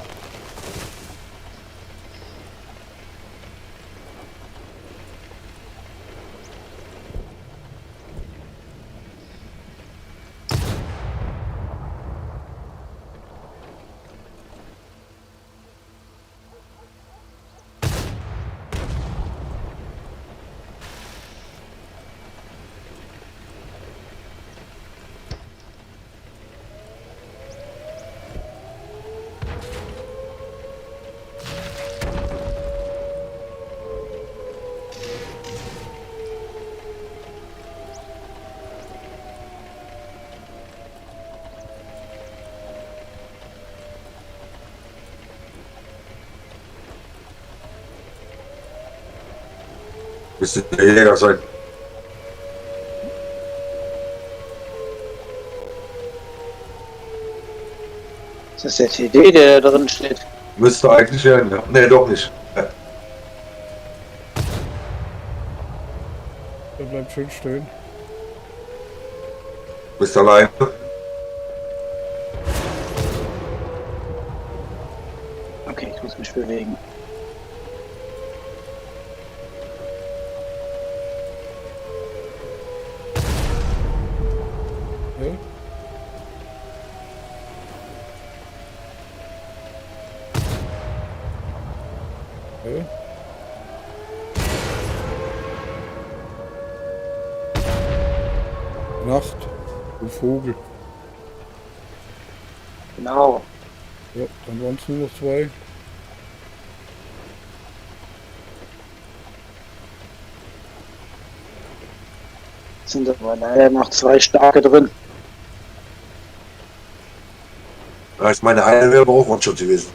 Müsste der Jäger sein. Ist das der TD, der da drin steht? Müsste eigentlich sein, ja. Nee, doch nicht. Ja. Der bleibt schön stehen. Bist allein. Okay, ich muss mich bewegen. Okay. Okay. Nacht, du Vogel. Genau. Ja, dann waren es nur noch 2. Sind aber leider noch 2 starke drin. Da ist meine eine wäre aber auch One-Shot gewesen.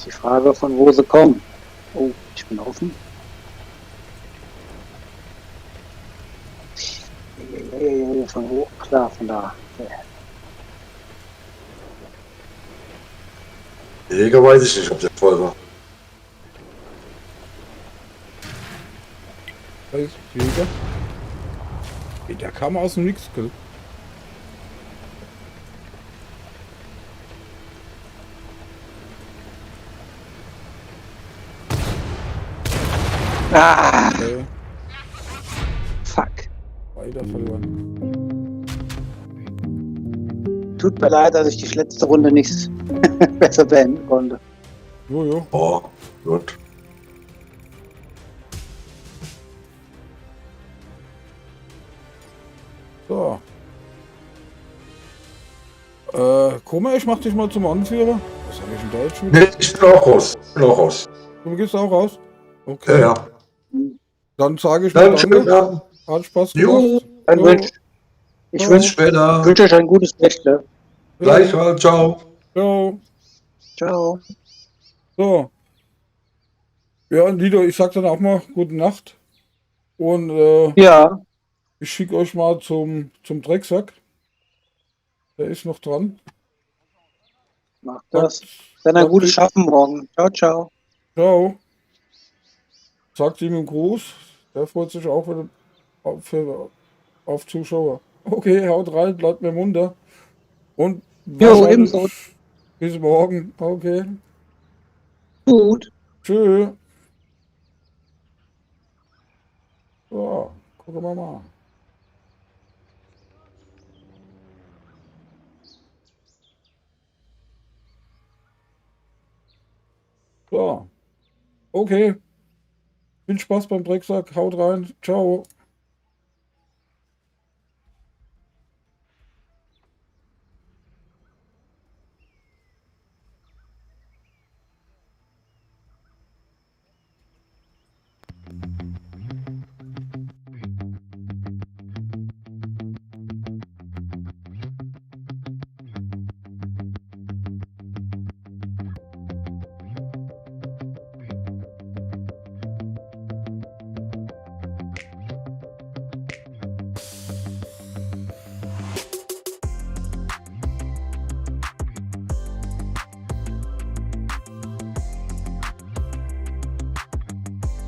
Die Frage, von wo sie kommen. Oh, ich bin offen. Von wo? Klar, von da. Der Jäger weiß ich nicht, ob der voll war. Da ist Jäger. Hey, der kam aus dem Nix, gell? Ah, Okay. fuck. Weiter verloren. Tut mir leid, dass ich die letzte Runde nicht besser beenden konnte. Jojo. Oh, gut. So. Koma, ich mach dich mal zum Anführer. Was habe ich in Deutsch mit? Nee, ich bin auch raus. Ich bin auch raus. Du gehst auch raus? Ja, Okay. ja. Dann sage ich mal Dann schönen danke. Abend. Hat Spaß Jo, gemacht. Ein Jo. Wunsch. Ich Ja. Bis wünsche später. euch ein gutes Nächtle. Gleichfalls. Ciao. Jo. Ciao. So. Ja, Lido, ich sag dann auch mal gute Nacht. Und Ja, ich schicke euch mal zum Drecksack. Der ist noch dran. macht das. Dann ein gutes Schaffen morgen. Ciao, ciao. Ciao. Sagt ihm einen Gruß. Der freut sich auch auf Zuschauer. Okay, haut rein, bleibt mir munter. Und Jo, wahrscheinlich ebenso. bis morgen. Okay. Gut. Tschüss. So, gucken wir mal. So, okay. Viel Spaß beim Drecksack. Haut rein. Ciao.